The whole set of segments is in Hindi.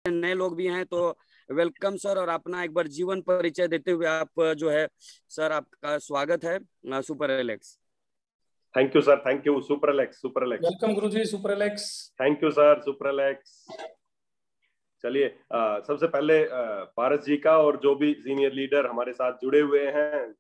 नए लोग भी हैं तो वेलकम सर। और अपना एक बार जीवन परिचय देते हुए आप जो है सर, आपका स्वागत है super Alex. Thank you sir, thank you. Super Alex, super Alex. Welcome Guruji, super Alex. Thank you sir, super Alex. चलिए, सबसे पहले पारस जी का और जो भी सीनियर लीडर हमारे साथ जुड़े हुए हैं,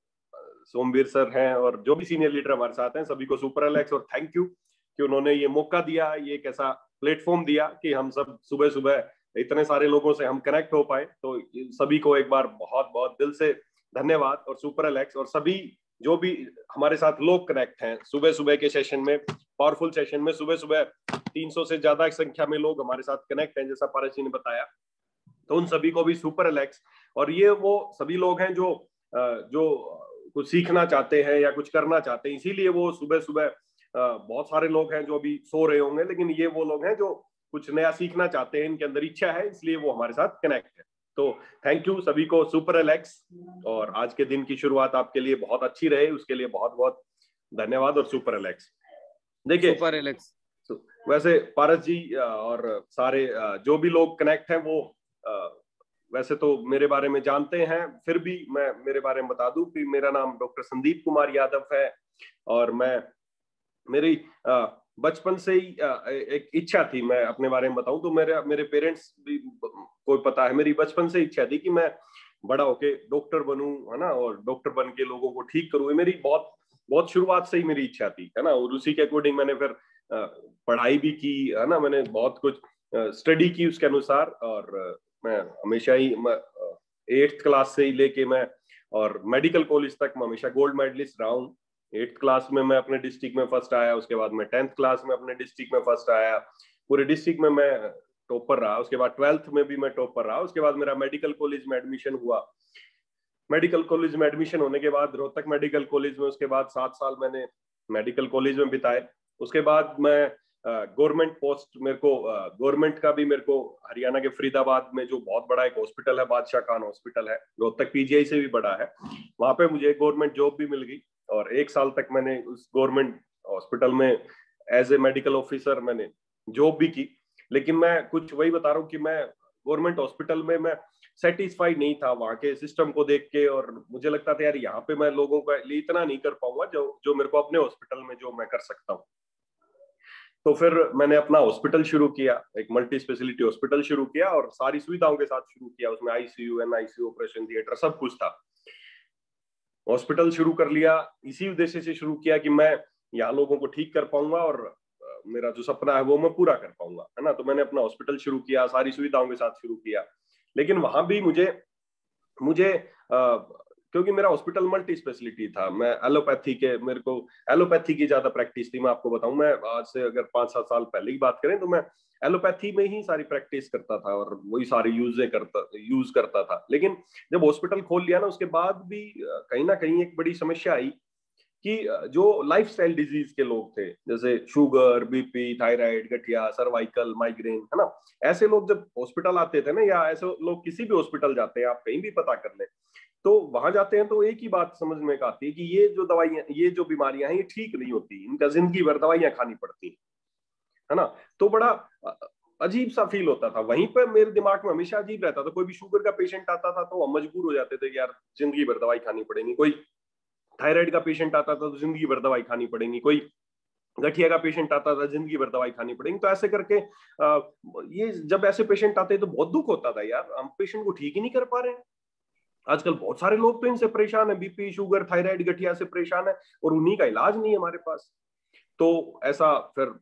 सोमवीर सर हैं और जो भी सीनियर लीडर हमारे साथ हैं, सभी को सुपर एलेक्स और थैंक यू कि उन्होंने ये मौका दिया, ये एक ऐसा प्लेटफॉर्म दिया कि हम सब सुबह सुबह इतने सारे लोगों से हम कनेक्ट हो पाए। तो सभी को एक बार बहुत बहुत दिल से धन्यवाद। और सुपर एलेक्स और सभी जो भी हमारे साथ लोग कनेक्ट हैं सुबह सुबह के सेशन में, पावरफुल सेशन में, सुबह सुबह 300 से ज्यादा संख्या में लोग हमारे साथ कनेक्ट हैं, जैसा पारस जी ने बताया। तो उन सभी को भी सुपर एलेक्स। और ये वो सभी लोग हैं जो जो कुछ सीखना चाहते हैं या कुछ करना चाहते हैं, इसीलिए वो सुबह सुबह बहुत सारे लोग हैं जो अभी सो रहे होंगे, लेकिन ये वो लोग हैं जो कुछ नया सीखना चाहते हैं, इनके अंदर इच्छा है, इसलिए वो हमारे साथ कनेक्ट है। तो थैंक यू सभी को, सुपर एलेक्स। और आज के दिन की शुरुआत आपके लिए बहुत अच्छी रहे, उसके लिए बहुत बहुत धन्यवाद और सुपर एलेक्स। देखिए सुपर एलेक्स, वैसे पारस जी और सारे जो भी लोग कनेक्ट हैं वो वैसे तो मेरे बारे में जानते हैं, फिर भी मैं मेरे बारे में बता दूं कि मेरा नाम डॉक्टर संदीप कुमार यादव है। और मैं मेरी बचपन से ही एक इच्छा थी, मैं अपने बारे में बताऊं तो मेरे पेरेंट्स भी कोई पता है, मेरी बचपन से इच्छा थी कि मैं बड़ा होके डॉक्टर बनूं, है ना, और डॉक्टर बन के लोगों को ठीक करूं। ये मेरी बहुत बहुत शुरुआत से ही मेरी इच्छा थी, है ना। और उसी के अकॉर्डिंग मैंने फिर पढ़ाई भी की, है ना, मैंने बहुत कुछ स्टडी की उसके अनुसार। और मैं हमेशा ही 8th क्लास से ही लेके मैं और मेडिकल कॉलेज तक मैं हमेशा गोल्ड मेडलिस्ट रहा हूँ। 8th क्लास में मैं अपने डिस्ट्रिक्ट में फर्स्ट आया, उसके बाद मैं 10th क्लास में अपने डिस्ट्रिक्ट में फर्स्ट आया, पूरे डिस्ट्रिक्ट में मैं टॉपर रहा। उसके बाद 12th में भी मैं टॉपर रहा। उसके बाद मेरा मेडिकल कॉलेज में एडमिशन हुआ। मेडिकल कॉलेज में एडमिशन होने के बाद रोहतक मेडिकल कॉलेज में, उसके बाद 7 साल मैंने मेडिकल कॉलेज में बिताए। उसके बाद मैं गवर्नमेंट पोस्ट, मेरे को गवर्नमेंट का भी, मेरे को हरियाणा के फरीदाबाद में जो बहुत बड़ा एक हॉस्पिटल है, बादशाह खान हॉस्पिटल है, रोहतक पीजीआई से भी बड़ा है, वहां पे मुझे गवर्नमेंट जॉब भी मिल गई। और 1 साल तक मैंने उस गवर्नमेंट हॉस्पिटल में एज ए मेडिकल ऑफिसर मैंने जॉब भी की। लेकिन मैं कुछ वही बता रहा हूँ कि मैं गवर्नमेंट हॉस्पिटल में मैं सेटिस्फाइड नहीं था वहां के सिस्टम को देख के। और मुझे लगता था यार यहाँ पे मैं लोगों के लिए इतना नहीं कर पाऊंगा जो जो मेरे को अपने हॉस्पिटल में जो मैं कर सकता हूँ। तो फिर मैंने अपना हॉस्पिटल शुरू किया, एक मल्टी स्पेशलिटी हॉस्पिटल शुरू किया और सारी सुविधाओं के साथ शुरू किया। उसमें आईसीयू, एनआईसीयू, ऑपरेशन थिएटर सब कुछ था। हॉस्पिटल शुरू कर लिया, इसी उद्देश्य से शुरू किया कि मैं यहाँ लोगों को ठीक कर पाऊंगा और मेरा जो सपना है वो मैं पूरा कर पाऊंगा, है ना। तो मैंने अपना हॉस्पिटल शुरू किया, सारी सुविधाओं के साथ शुरू किया। लेकिन वहां भी मुझे मुझे क्योंकि मेरा हॉस्पिटल मल्टी स्पेशलिटी था, मैं एलोपैथी के, मेरे को एलोपैथी की ज्यादा प्रैक्टिस थी। मैं आपको बताऊं, मैं आज से अगर 5-7 साल पहले की बात करें तो मैं एलोपैथी में ही सारी प्रैक्टिस करता था और वही सारी यूज करता था। लेकिन जब हॉस्पिटल खोल लिया ना, उसके बाद भी कहीं ना कहीं एक बड़ी समस्या आई कि जो लाइफस्टाइल डिजीज के लोग थे, जैसे शुगर, बीपी, थायराइड, गठिया, सर्वाइकल, माइग्रेन, है ना, ऐसे लोग जब हॉस्पिटल आते थे ना, या ऐसे लोग किसी भी हॉस्पिटल जाते हैं, आप कहीं भी पता कर लें, तो वहां जाते हैं तो एक ही बात समझ में आती है कि ये जो दवाइयां, ये जो बीमारियां हैं, ये ठीक नहीं होती, इनका जिंदगी भर दवाइयां खानी पड़ती है ना। तो बड़ा अजीब सा फील होता था। वहीं पर मेरे दिमाग में हमेशा अजीब रहता था, कोई भी शुगर का पेशेंट आता था तो हम मजबूर हो जाते थे कि यार जिंदगी भर दवाई खानी पड़ेगी। कोई थायराइड का पेशेंट आता था तो जिंदगी भर दवाई खानी पड़ेगी। कोई गठिया का पेशेंट आता था, जिंदगी भर दवाई खानी पड़ेगी। तो ऐसे करके ये जब ऐसे पेशेंट आते तो बहुत दुख होता था, यार हम पेशेंट को ठीक ही नहीं कर पा रहे हैं। आजकल बहुत सारे लोग तो इनसे परेशान है, बीपी, शुगर, थायराइड, गठिया से परेशान है और उन्हीं का इलाज नहीं है हमारे पास। तो ऐसा फिर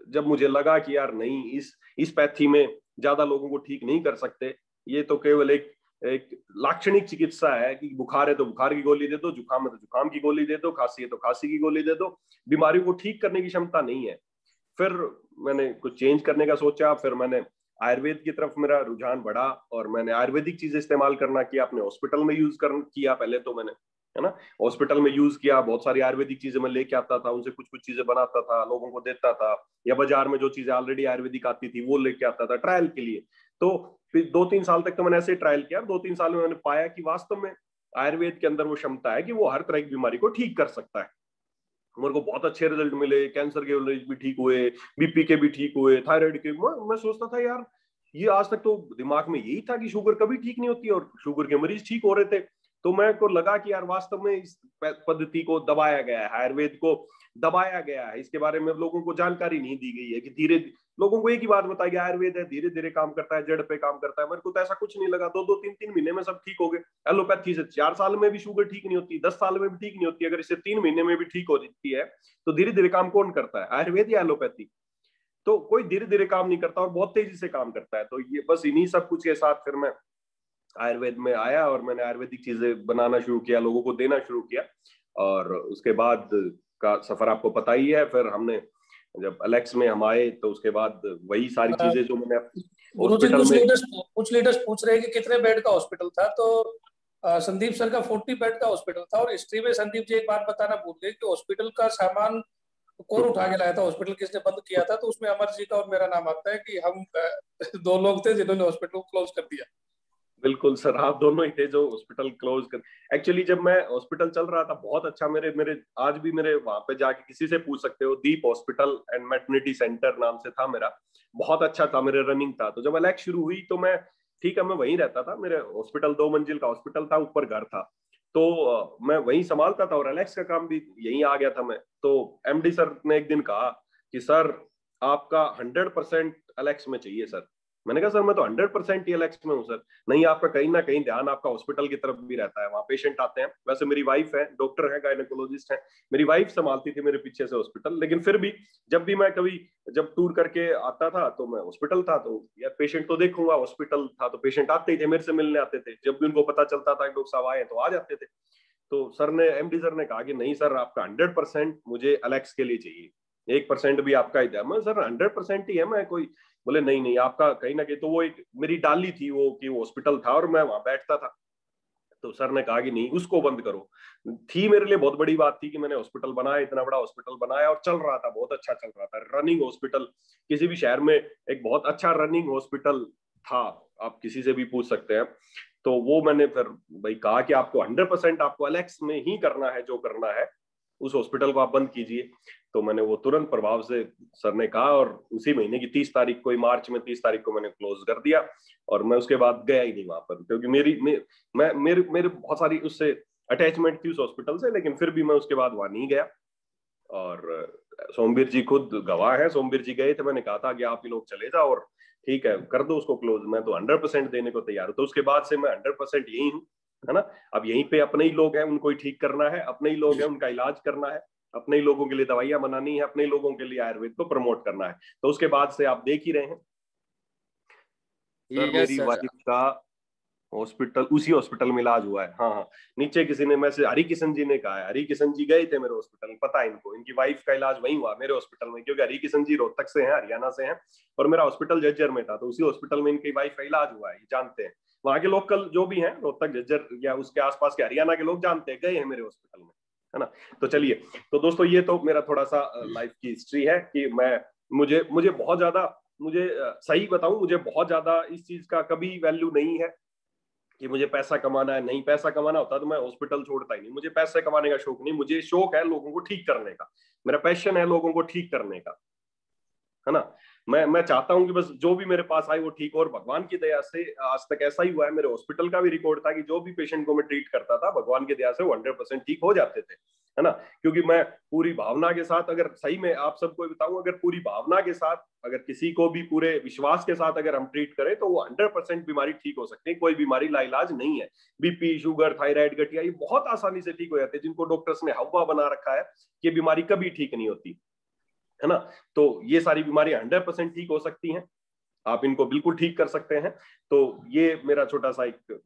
जब मुझे लगा कि यार नहीं, इस पैथी में ज्यादा लोगों को ठीक नहीं कर सकते, ये तो केवल एक एक लाक्षणिक चिकित्सा है कि बुखार है तो बुखार की गोली दे दो, जुकाम है तो जुकाम की गोली दे दो, खांसी है तो खांसी की गोली दे दो, बीमारियों को ठीक करने की क्षमता नहीं है। फिर मैंने कुछ चेंज करने का सोचा। फिर मैंने आयुर्वेद की तरफ मेरा रुझान बढ़ा और मैंने आयुर्वेदिक चीजें इस्तेमाल करना किया। अपने हॉस्पिटल में यूज कर किया पहले तो मैंने, है ना, हॉस्पिटल में यूज किया। बहुत सारी आयुर्वेदिक चीजें मैं लेके आता था, उनसे कुछ कुछ चीजें बनाता था, लोगों को देता था, या बाजार में जो चीजें ऑलरेडी आयुर्वेदिक आती थी वो लेके आता था ट्रायल के लिए। तो फिर 2-3 साल तक तो मैंने ऐसे ट्रायल किया। 2-3 साल में मैंने पाया कि वास्तव में आयुर्वेद के अंदर वो क्षमता है कि वो हर तरह की बीमारी को ठीक कर सकता है। मेरे को बहुत अच्छे रिजल्ट मिले, कैंसर के भी ठीक हुए, बीपी के भी ठीक हुए, थायराइड के। मैं सोचता था यार ये आज तक तो दिमाग में यही था कि शुगर कभी ठीक नहीं होती और शुगर के मरीज ठीक हो रहे थे। तो मैं को लगा कि यार वास्तव में इस पद्धति को दबाया गया है, आयुर्वेद को दबाया गया है, इसके बारे में लोगों को जानकारी नहीं दी गई है कि धीरे लोगों को एक ही बात बताई, आयुर्वेद है धीरे धीरे काम करता है, जड़ पे काम करता है। मेरे को तो ऐसा कुछ नहीं लगा, 2-2 3-3 महीने में सब ठीक हो गए। एलोपैथी से 4 साल में भी शुगर ठीक नहीं होती, 10 साल में भी ठीक नहीं होती, अगर इसे 3 महीने में भी ठीक हो जाती है तो धीरे धीरे काम कौन करता है, आयुर्वेद या एलोपैथी? तो कोई धीरे धीरे काम नहीं करता और बहुत तेजी से काम करता है। तो ये बस इन्हीं सब कुछ के साथ फिर मैं आयुर्वेद में आया और मैंने आयुर्वेदिक चीजें बनाना शुरू किया, लोगों को देना शुरू किया। और उसके बाद का सफर आपको पता ही है। फिर हमने जब एलेक्स में हम आए तो उसके बाद वही सारी चीजें जो मैंने गुरुजी, हॉस्पिटल में कुछ लीडर्स पूछ रहे हैं कि कितने बेड का हॉस्पिटल था, तो संदीप सर का 40 बेड का हॉस्पिटल था। और हिस्ट्री में संदीप जी एक बात बताना भूल गए कि हॉस्पिटल का सामान कौन उठा के लाया था, हॉस्पिटल किसने बंद किया था, तो उसमें अमर जी का और मेरा नाम आता है कि हम 2 लोग थे जिन्होंने हॉस्पिटल क्लोज कर दिया। बिल्कुल सर, आप दोनों ही थे जो हॉस्पिटल क्लोज कर। एक्चुअली जब मैं हॉस्पिटल चल रहा था बहुत अच्छा, मेरे मेरे आज भी मेरे वहां पे जाके किसी से पूछ सकते हो, दीप हॉस्पिटल एंड मैटरनिटी सेंटर नाम से था मेरा, बहुत अच्छा था, मेरे रनिंग था। तो जब अलेक्स शुरू हुई तो मैं ठीक है मैं वहीं रहता था, मेरे हॉस्पिटल 2 मंजिल का हॉस्पिटल था, ऊपर घर था, तो मैं वहीं संभालता था और अलेक्स का काम भी यहीं आ गया था मैं। तो एमडी सर ने एक दिन कहा कि सर आपका 100% अलेक्स में चाहिए सर। मैंने कहा सर मैं तो 100% ही एलेक्स में हूँ सर। नहीं, आपका कहीं ना कहीं ध्यान आपका हॉस्पिटल की तरफ भी रहता है, वहाँ पेशेंट आते हैं। वैसे मेरी वाइफ है डॉक्टर है, गायनेकोलॉजिस्ट है, मेरी वाइफ संभालती थी मेरे पीछे से हॉस्पिटल, लेकिन फिर भी जब भी मैं कभी जब टूर करके आता था तो मैं हॉस्पिटल था, तो यार पेशेंट तो देखूंगा, हॉस्पिटल था तो पेशेंट आते ही थे, मेरे से मिलने आते थे, जब भी उनको पता चलता था डॉक्टर साहब आए तो आ जाते थे। तो सर ने एमडी सर ने कहा कि नहीं सर आपका 100% मुझे अलेक्स के लिए चाहिए, 1% भी आपका ही था। मैं सर 100% ही है मैं कोई, बोले नहीं नहीं आपका कहीं ना कहीं। तो वो एक मेरी डाली थी वो कि वो हॉस्पिटल था और मैं वहां बैठता था। तो सर ने कहा कि नहीं उसको बंद करो। थी मेरे लिए बहुत बड़ी बात थी कि मैंने हॉस्पिटल बनाया, इतना बड़ा हॉस्पिटल बनाया और चल रहा था, बहुत अच्छा चल रहा था, रनिंग हॉस्पिटल। किसी भी शहर में एक बहुत अच्छा रनिंग हॉस्पिटल था, आप किसी से भी पूछ सकते हैं। तो वो मैंने फिर भाई कहा कि आपको 100% आपको एलेक्स में ही करना है, जो करना है उस हॉस्पिटल को आप बंद कीजिए। तो मैंने वो तुरंत प्रभाव से सर ने कहा और उसी महीने की 30 तारीख को, मार्च में 30 तारीख को मैंने क्लोज कर दिया। और मैं उसके बाद गया ही नहीं वहां पर, क्योंकि मेरे बहुत सारी उससे अटैचमेंट थी उस हॉस्पिटल से, लेकिन फिर भी मैं उसके बाद वहां नहीं गया। और सोमवीर जी खुद गवाह है, सोमवीर जी गए थे, मैंने कहा था कि आप ही लोग चले जाओ और ठीक है कर दो उसको क्लोज, मैं तो 100% देने को तैयार हूँ। तो उसके बाद से मैं 100% यही हूँ, है ना। अब यहीं पे अपने ही लोग हैं, उनको ही ठीक करना है, अपने ही लोग हैं उनका इलाज करना है, अपने ही लोगों के लिए दवाइयां बनानी है, अपने ही लोगों के लिए आयुर्वेद को प्रमोट करना है। तो उसके बाद से आप देख ही रहे हैं सर, मेरी वाइफ का हॉस्पिटल, उसी हॉस्पिटल में इलाज हुआ है। हाँ हाँ, नीचे किसी ने मैसेज हरि किशन जी ने कहा है, हरि किशन जी गए थे मेरे हॉस्पिटल में, पता है इनको, इनकी वाइफ का इलाज वहीं हुआ मेरे हॉस्पिटल में, क्योंकि हरि किशन जी रोहतक से हैं, हरियाणा से हैं, और मेरा हॉस्पिटल झज्जर में था, तो उसी हॉस्पिटल में इनकी वाइफ का इलाज हुआ है, जानते हैं वहां के लोकल जो भी हैं, रोहतक झज्जर या उसके आसपास के हरियाणा के लोग जानते हैं, गए हैं मेरे हॉस्पिटल में, है ना। तो चलिए, तो दोस्तों ये तो मेरा थोड़ा सा लाइफ की हिस्ट्री है कि मुझे बहुत ज्यादा, मुझे सही बताऊं, मुझे बहुत ज्यादा इस चीज का कभी वैल्यू नहीं है कि मुझे पैसा कमाना है। नहीं, पैसा कमाना होता तो मैं हॉस्पिटल छोड़ता ही नहीं। मुझे पैसे कमाने का शौक नहीं, मुझे शौक है लोगों को ठीक करने का, मेरा पैशन है लोगों को ठीक करने का, है ना। मैं चाहता हूं कि बस जो भी मेरे पास आए वो ठीक हो, और भगवान की दया से आज तक ऐसा ही हुआ है। मेरे हॉस्पिटल का भी रिकॉर्ड था कि जो भी पेशेंट को मैं ट्रीट करता था, भगवान की दया से वो 100% ठीक हो जाते थे, है ना। क्योंकि मैं पूरी भावना के साथ, अगर सही में आप सबको बताऊं, अगर पूरी भावना के साथ, अगर किसी को भी पूरे विश्वास के साथ अगर हम ट्रीट करें तो वो 100% बीमारी ठीक हो सकती है। कोई बीमारी लाइलाज नहीं है। बीपी, शुगर, थायराइड, गठिया, ये बहुत आसानी से ठीक हो जाते हैं, जिनको डॉक्टर्स ने हवा बना रखा है कि बीमारी कभी ठीक नहीं होती, है ना। तो ये सारी बीमारियां 100% ठीक हो सकती हैं, आप इनको बिल्कुल ठीक कर सकते हैं। तो ये मेरा छोटा सा एक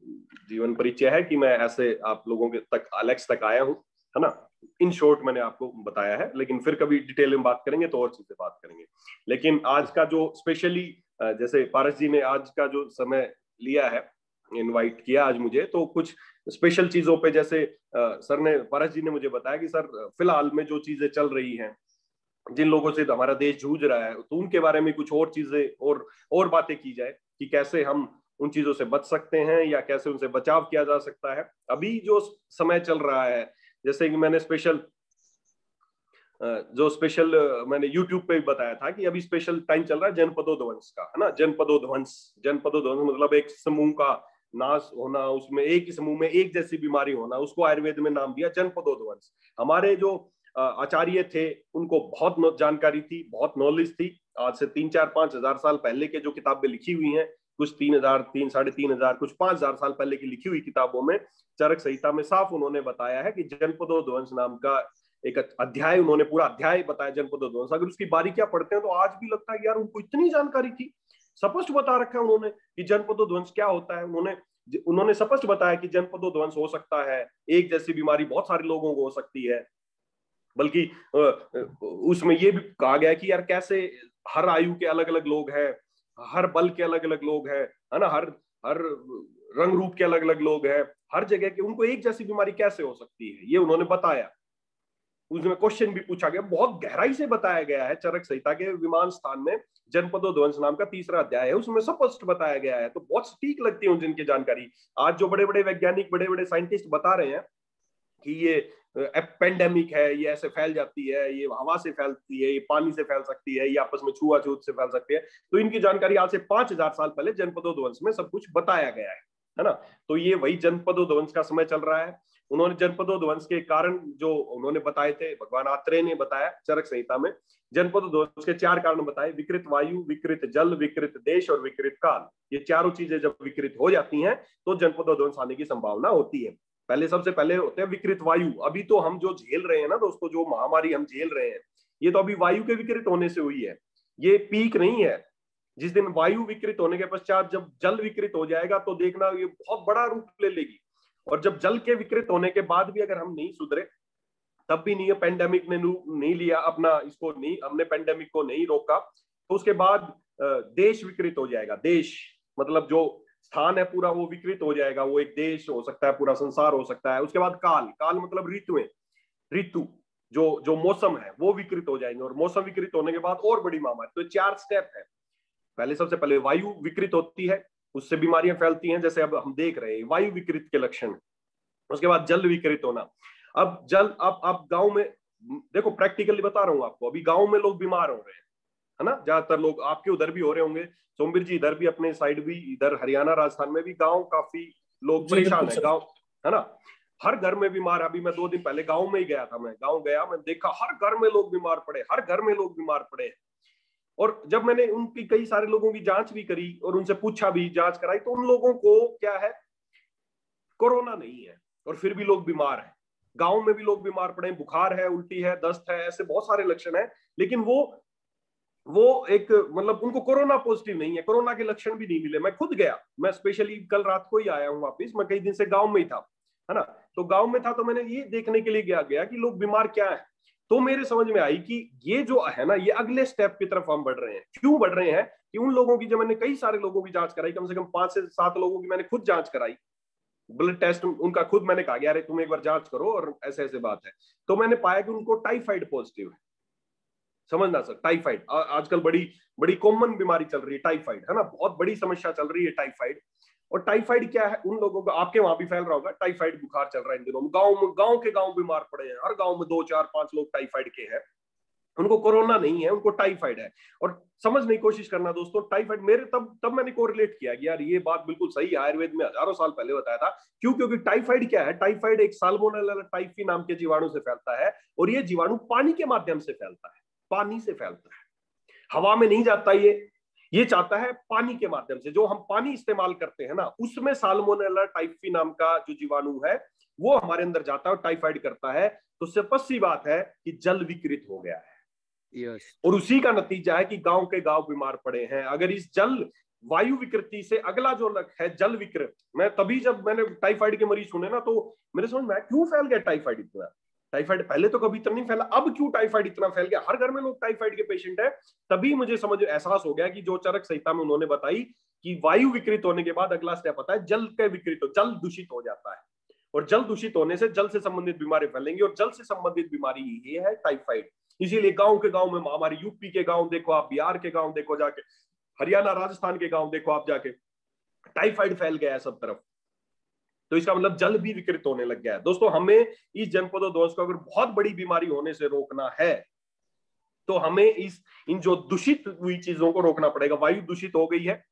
जीवन परिचय है कि मैं ऐसे आप लोगों के तक, एलेक्स तक आया हूं, है ना। इन शॉर्ट मैंने आपको बताया है, लेकिन फिर कभी डिटेल में बात करेंगे तो और चीजें बात करेंगे। लेकिन आज का जो स्पेशली, जैसे पारस जी ने आज का जो समय लिया है, इनवाइट किया आज मुझे, तो कुछ स्पेशल चीजों पे, जैसे सर ने, पारस जी ने मुझे बताया कि सर फिलहाल में जो चीजें चल रही हैं, जिन लोगों से हमारा देश जूझ रहा है, तो उनके बारे में कुछ और चीजें और बातें की जाए कि कैसे हम उन चीजों से बच सकते हैं या कैसे उनसे बचाव किया जा सकता है। अभी जो समय चल रहा है, जैसे कि मैंने स्पेशल जो स्पेशल मैंने यूट्यूब पे भी बताया था कि अभी स्पेशल टाइम चल रहा है जनपदोध्वंस का, है ना। जनपदोध्वंस मतलब एक समूह का नाश होना, उसमें एक ही समूह में एक जैसी बीमारी होना, उसको आयुर्वेद में नाम दिया जनपदोध्वंस। हमारे जो आचार्य थे उनको बहुत जानकारी थी, बहुत नॉलेज थी। आज से 3-4-5 हजार साल पहले के जो किताबें लिखी हुई हैं, कुछ 3,000, 3-3,500, कुछ 5,000 साल पहले की लिखी हुई किताबों में, चरक संहिता में साफ उन्होंने बताया है कि जनपदोध्वंस नाम का एक अध्याय, उन्होंने पूरा अध्याय बताया जनपदोध्वंस। अगर उसकी बारीकियां पढ़ते हैं तो आज भी लगता है कि यार उनको इतनी जानकारी थी, स्पष्ट बता रखा है उन्होंने कि जनपदोध्वंस क्या होता है। उन्होंने स्पष्ट बताया कि जनपदोध्वंस हो सकता है, एक जैसी बीमारी बहुत सारे लोगों को हो सकती है। बल्कि उसमें ये भी कहा गया कि यार कैसे हर आयु के अलग अलग लोग हैं, हर बल के अलग अलग लोग हैं, है ना, हर रंग रूप के अलग अलग लोग हैं, हर जगह के, उनको एक जैसी बीमारी कैसे हो सकती है, ये उन्होंने बताया। उसमें क्वेश्चन भी पूछा गया, बहुत गहराई से बताया गया है चरक संहिता के विमान स्थान में। जनपदोध्वंस नाम का 3रा अध्याय है, उसमें स्पष्ट बताया गया है। तो बहुत सटीक लगती है जिनकी जानकारी। आज जो बड़े बड़े वैज्ञानिक, बड़े बड़े साइंटिस्ट बता रहे हैं कि ये पेंडेमिक है, ये ऐसे फैल जाती है, ये हवा से फैलती है, ये पानी से फैल सकती है, ये आपस में छुआछूत से फैल सकती है, तो इनकी जानकारी आज से 5,000 साल पहले जनपदोध्वंस में सब कुछ बताया गया है ना। तो ये वही जनपदोध्वंस का समय चल रहा है। उन्होंने जनपदोध्वंस के कारण जो उन्होंने बताए थे, भगवान आत्रेय ने बताया चरक संहिता में, जनपदोध्वंस के 4 कारण बताए: विकृत वायु, विकृत जल, विकृत देश और विकृत काल। ये चारों चीजें जब विकृत हो जाती हैं तो जनपदोध्वंस आने की संभावना होती है। सबसे पहले होते हैं विकृत वायु। अभी तो हम जो झेल रहे हैं ना दोस्तों, जो महामारी हम झेल रहे हैं, ये तो अभी वायु के विकृत होने से हुई है, ये पीक नहीं है। जिस दिन वायु विकृत होने के पश्चात जब जल विकृत हो जाएगा तो देखना ये बहुत बड़ा रूप ले लेगी। और जब जल के विकृत होने के बाद भी अगर हम नहीं सुधरे, तब भी नहीं, पेंडेमिक ने नहीं लिया अपना, इसको नहीं, हमने पेंडेमिक को नहीं रोका, तो उसके बाद देश विकृत हो जाएगा। देश मतलब जो स्थान है पूरा वो विकृत हो जाएगा, वो एक देश हो सकता है, पूरा संसार हो सकता है। उसके बाद काल मतलब ऋतु जो मौसम है वो विकृत हो जाएंगे, और मौसम विकृत होने के बाद और बड़ी महामारी। तो 4 स्टेप है। सबसे पहले वायु विकृत होती है, उससे बीमारियां फैलती हैं, जैसे अब हम देख रहे हैं वायु विकृत के लक्षण। उसके बाद जल विकृत होना। अब जल, अब गांव में देखो, प्रैक्टिकली बता रहा हूं आपको, अभी गांव में लोग बीमार हो रहे हैं, है ना। ज्यादातर लोग आपके उधर भी हो रहे होंगे, सोमवीर जी इधर भी, अपने साइड भी, इधर हरियाणा राजस्थान में भी गांव काफी लोग परेशान है, गांव, है ना। हर घर में बीमार। अभी मैं 2 दिन पहले गांव में ही गया था, मैं गांव गया, मैं देखा हर घर में लोग बीमार पड़े, हर घर में लोग बीमार पड़े। और जब मैंने उनकी कई सारे लोगों की जांच भी करी और उनसे पूछा भी, जांच कराई, तो उन लोगों को क्या है, कोरोना नहीं है और फिर भी लोग बीमार हैं। गांव में भी लोग बीमार पड़े, बुखार है, उल्टी है, दस्त है, ऐसे बहुत सारे लक्षण है, लेकिन वो एक मतलब उनको कोरोना पॉजिटिव नहीं है, कोरोना के लक्षण भी नहीं मिले। मैं खुद गया, मैं स्पेशली कल रात को ही आया हूँ वापिस, मैं कई दिन से गांव में ही था, है ना। तो गांव में था तो मैंने ये देखने के लिए गया कि लोग बीमार क्या है। तो मेरे समझ में आई कि ये जो है ना, ये अगले स्टेप की तरफ हम बढ़ रहे हैं। क्यों बढ़ रहे हैं कि उन लोगों की, जब मैंने कई सारे लोगों की जांच कराई, कम से कम 5 से 7 लोगों की मैंने खुद जांच कराई, ब्लड टेस्ट उनका खुद मैंने कहा गया, अरे तुम एक बार जांच करो और ऐसे ऐसे बात है। तो मैंने पाया कि उनको टाइफाइड पॉजिटिव है। समझना सर, टाइफाइड आजकल बड़ी कॉमन बीमारी चल रही है, टाइफाइड, है ना, बहुत बड़ी समस्या चल रही है टाइफाइड। और टाइफाइड क्या है, उन लोगों का, आपके वहां भी फैल रहा होगा, टाइफाइड बुखार चल रहा है इन दिनों में, गांव के गांव बीमार पड़े हैं, हर गांव में 2, 4, 5 लोग टाइफाइड के हैं। उनको कोरोना नहीं है, उनको टाइफाइड है। और समझने की कोशिश करना दोस्तों, टाइफाइड मेरे तब मैंने कोरिलेट किया कि यार ये बात बिल्कुल सही है, आयुर्वेद में हजारों साल पहले बताया था। क्यों? क्योंकि टाइफाइड क्या है, टाइफाइड एक साल्मोनेला टाइफी नाम के जीवाणु से फैलता है, और ये जीवाणु पानी के माध्यम से फैलता है, पानी से फैलता है, हवा में नहीं जाता। ये चाहता है पानी के माध्यम से, जो हम पानी इस्तेमाल करते हैं ना, उसमें साल्मोनेला टाइफी नाम का जो जीवाणु है वो हमारे अंदर जाता है और टाइफाइड करता है। तो स्पष्ट सी बात है कि जल विकृत हो गया है। Yes. और उसी का नतीजा है कि गांव के गांव बीमार पड़े हैं। अगर इस जल वायु विकृति से अगला जो है जल विकृत, मैं तभी जब मैंने टाइफाइड के मरीज सुने ना, तो मेरे समझ में क्यों फैल गया टाइफाइड इतना। टाइफाइड पहले तो कभी इतना नहीं फैला, अब क्यों टाइफाइड इतना फैल गया, हर घर में लोग टाइफाइड के पेशेंट है। तभी मुझे एहसास हो गया कि जो चरक संहिता में उन्होंने बताई कि वायु विकृत होने के बाद अगला स्टेप आता है जल के विकृत, जल दूषित हो जाता है, और जल दूषित होने से जल से संबंधित बीमारी फैलेंगी, और जल से संबंधित बीमारी ये है टाइफाइड। इसीलिए गांव के गांव में हमारे यूपी के गांव देखो आप, बिहार के गांव देखो जाके, हरियाणा राजस्थान के गांव देखो आप जाके, टाइफाइड फैल गया है सब तरफ। तो इसका मतलब जल भी विकृत होने लग गया है। दोस्तों, हमें इस जनपदोध्वंस को अगर बहुत बड़ी बीमारी होने से रोकना है तो हमें इन जो दूषित हुई चीजों को रोकना पड़ेगा। वायु दूषित हो गई है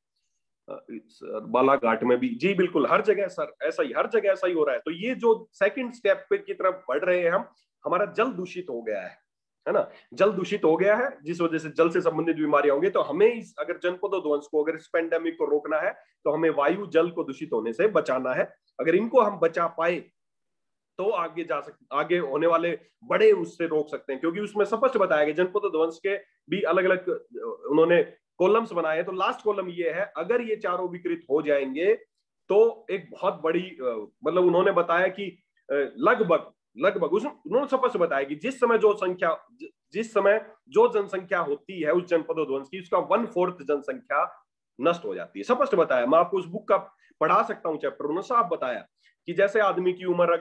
बालाघाट में भी, जी बिल्कुल, हर जगह सर ऐसा ही, हर जगह ऐसा ही हो रहा है। तो ये जो सेकंड स्टेप पे की तरफ बढ़ रहे हैं हम, हमारा जल दूषित हो गया है ना, जल दूषित हो गया है, जिस वजह से जल से संबंधित बीमारियां होंगी। तो हमें अगर जनपदोध्वंस को, अगर इस पेंडेमिक को रोकना है तो हमें वायु जल को दूषित होने से बचाना है। अगर इनको हम बचा पाए तो आगे जा सकते, आगे होने वाले बड़े उससे रोक सकते हैं, क्योंकि उसमें स्पष्ट बताया गया जनपदोध्वंस के भी अलग अलग उन्होंने कॉलम्स बनाए। तो लास्ट कॉलम ये है, अगर ये चारों विकृत हो जाएंगे तो एक बहुत बड़ी मतलब उन्होंने बताया कि लगभग उन्होंने स्पष्ट बताया कि जिस समय जो जनसंख्या होती है उस जनपदोध्वंस की, उसका 1/4 जनसंख्या नष्ट हो जाती है। स्पष्ट बताया, मैं आपको उस बुक का पढ़ा सकता हूँ चैप्टर, उन्होंने साफ बताया कि जैसे आदमी की उम्र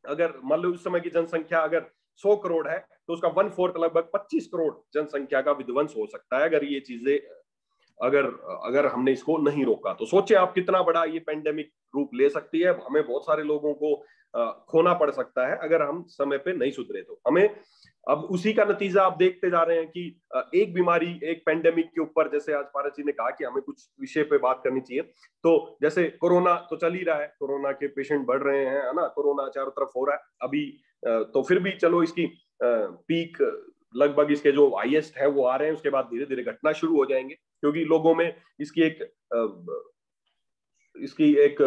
अगर मान लो उस समय की जनसंख्या अगर 100 करोड़ है तो उसका 1/4 लगभग 25 करोड़ जनसंख्या का विध्वंस हो सकता है अगर ये चीजें अगर हमने इसको नहीं रोका। तो सोचे आप कितना बड़ा ये पेंडेमिक रूप ले सकती है। हमें बहुत सारे लोगों को खोना पड़ सकता है अगर हम समय पे नहीं सुधरे। तो हमें अब उसी का नतीजा आप देखते जा रहे हैं कि एक बीमारी, एक पेंडेमिक के ऊपर, जैसे आज पारस जी ने कहा कि हमें कुछ विषय पे बात करनी चाहिए, तो जैसे कोरोना तो चल ही रहा है, कोरोना के पेशेंट बढ़ रहे हैं, है ना, कोरोना चारों तरफ हो रहा है अभी, तो फिर भी चलो इसकी पीक लगभग इसके जो हाईएस्ट है वो आ रहे हैं, उसके बाद धीरे धीरे घटना शुरू हो जाएंगे, क्योंकि लोगों में इसकी एक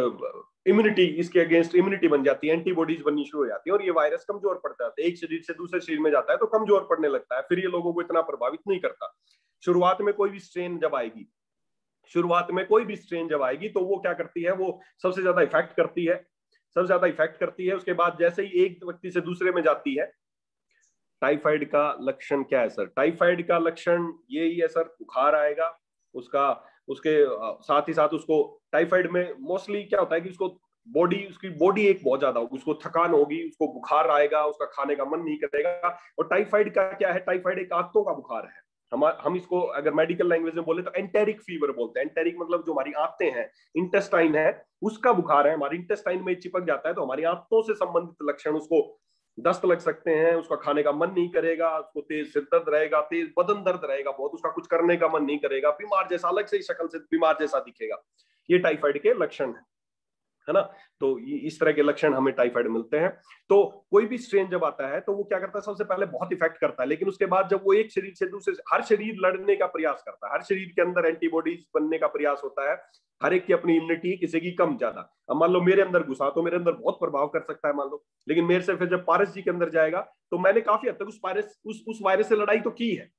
इम्यूनिटी, इसके अगेंस्ट इम्यूनिटी बन जाती है, एंटीबॉडीज बननी शुरू हो जाती है, और ये वायरस कमजोर पड़ जाता है, एक शरीर से दूसरे शरीर में जाता है तो कमजोर पड़ने लगता है, फिर ये लोगों को इतना प्रभावित नहीं करता। शुरुआत में कोई भी स्ट्रेन जब आएगी तो वो क्या करती है, वो सबसे ज्यादा इफेक्ट करती है, उसके बाद जैसे ही एक व्यक्ति से दूसरे में जाती है। टाइफाइड का लक्षण क्या है सर? टाइफाइड का लक्षण यही है सर, बुखार आएगा, उसके साथ ही साथ उसको टाइफाइड में मोस्टली क्या होता है कि उसकी बॉडी एक बहुत ज्यादा होगी, उसको थकान होगी, उसको बुखार आएगा, उसका खाने का मन नहीं करेगा। और टाइफाइड का क्या है, टाइफाइड एक आंतों का बुखार है। हम इसको अगर मेडिकल लैंग्वेज में बोले तो एंटेरिक फीवर बोलते हैं। एंटेरिक मतलब जो हमारी आंतें हैं, इंटेस्टाइन है, उसका बुखार है, हमारी इंटेस्टाइन में चिपक जाता है, तो हमारी आंतों से संबंधित लक्षण, उसको दस्त लग सकते हैं, उसका खाने का मन नहीं करेगा, उसको तेज सिर दर्द रहेगा, तेज बदन दर्द रहेगा बहुत, उसका कुछ करने का मन नहीं करेगा, बीमार जैसा, अलग से ही शक्ल से बीमार जैसा दिखेगा। ये टाइफाइड के लक्षण है ना। तो इस तरह के लक्षण हमें टाइफाइड मिलते हैं। तो कोई भी स्ट्रेन जब आता है तो वो क्या करता है, सबसे पहले बहुत इफेक्ट करता है, लेकिन उसके बाद जब वो एक शरीर से दूसरे, हर शरीर लड़ने का प्रयास करता है, हर शरीर के अंदर एंटीबॉडीज बनने का प्रयास होता है, हर एक की अपनी इम्यूनिटी, किसी की कम ज्यादा। अब मान लो मेरे अंदर घुसा तो मेरे अंदर बहुत प्रभाव कर सकता है मान लो, लेकिन मेरे से फिर जब पारस जी के अंदर जाएगा तो मैंने काफी हद तक उस वायरस से लड़ाई तो की है।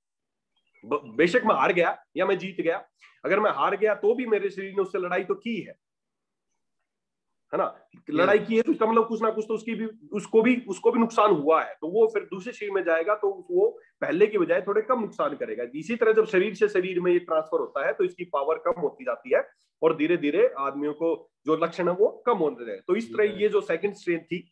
बेशक मैं हार गया या मैं जीत गया, अगर मैं हार गया तो भी मेरे शरीर ने उससे लड़ाई तो की है ना, लड़ाई की है, तो इसका मतलब कुछ ना कुछ तो उसको भी नुकसान हुआ है। तो वो फिर दूसरे शरीर में जाएगा तो वो पहले की बजाय थोड़े कम नुकसान करेगा। इसी तरह जब शरीर से शरीर में ये ट्रांसफर होता है तो इसकी पावर कम होती जाती है और धीरे धीरे आदमियों को जो लक्षण है वो कम होने लगे। तो इस तरह ये जो सेकंड स्ट्रेन थी,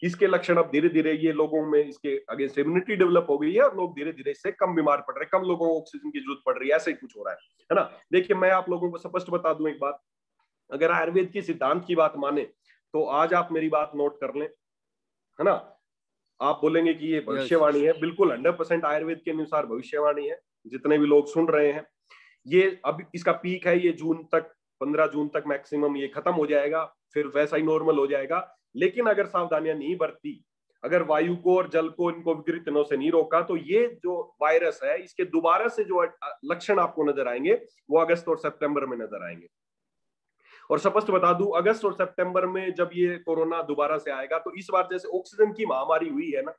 इसके लक्षण अब धीरे धीरे ये लोगों में इसके अगेंस्ट इम्यूनिटी डेवलप हो गई है और लोग धीरे धीरे इससे कम बीमार पड़ रहे हैं, कम लोगों को ऑक्सीजन की जरूरत पड़ रही है, ऐसे ही कुछ हो रहा है ना। देखिए, मैं आप लोगों को स्पष्ट बता दूं एक बात, अगर आयुर्वेद की सिद्धांत की बात माने तो आज आप मेरी बात नोट कर लें, है ना। आप बोलेंगे कि ये भविष्यवाणी है, बिल्कुल 100% आयुर्वेद के अनुसार भविष्यवाणी है। जितने भी लोग सुन रहे हैं, ये अब इसका पीक है, ये जून तक, 15 जून तक मैक्सिमम ये खत्म हो जाएगा, फिर वैसा ही नॉर्मल हो जाएगा। लेकिन अगर सावधानियां नहीं बरती, अगर वायु को और जल को, इनको विकृतनों से नहीं रोका, तो ये जो वायरस है, इसके दोबारा से जो लक्षण आपको नजर आएंगे वो अगस्त और सितंबर में नजर आएंगे। और स्पष्ट बता दूं, अगस्त और सितंबर में जब ये कोरोना दोबारा से आएगा तो इस बार जैसे ऑक्सीजन की महामारी हुई है ना,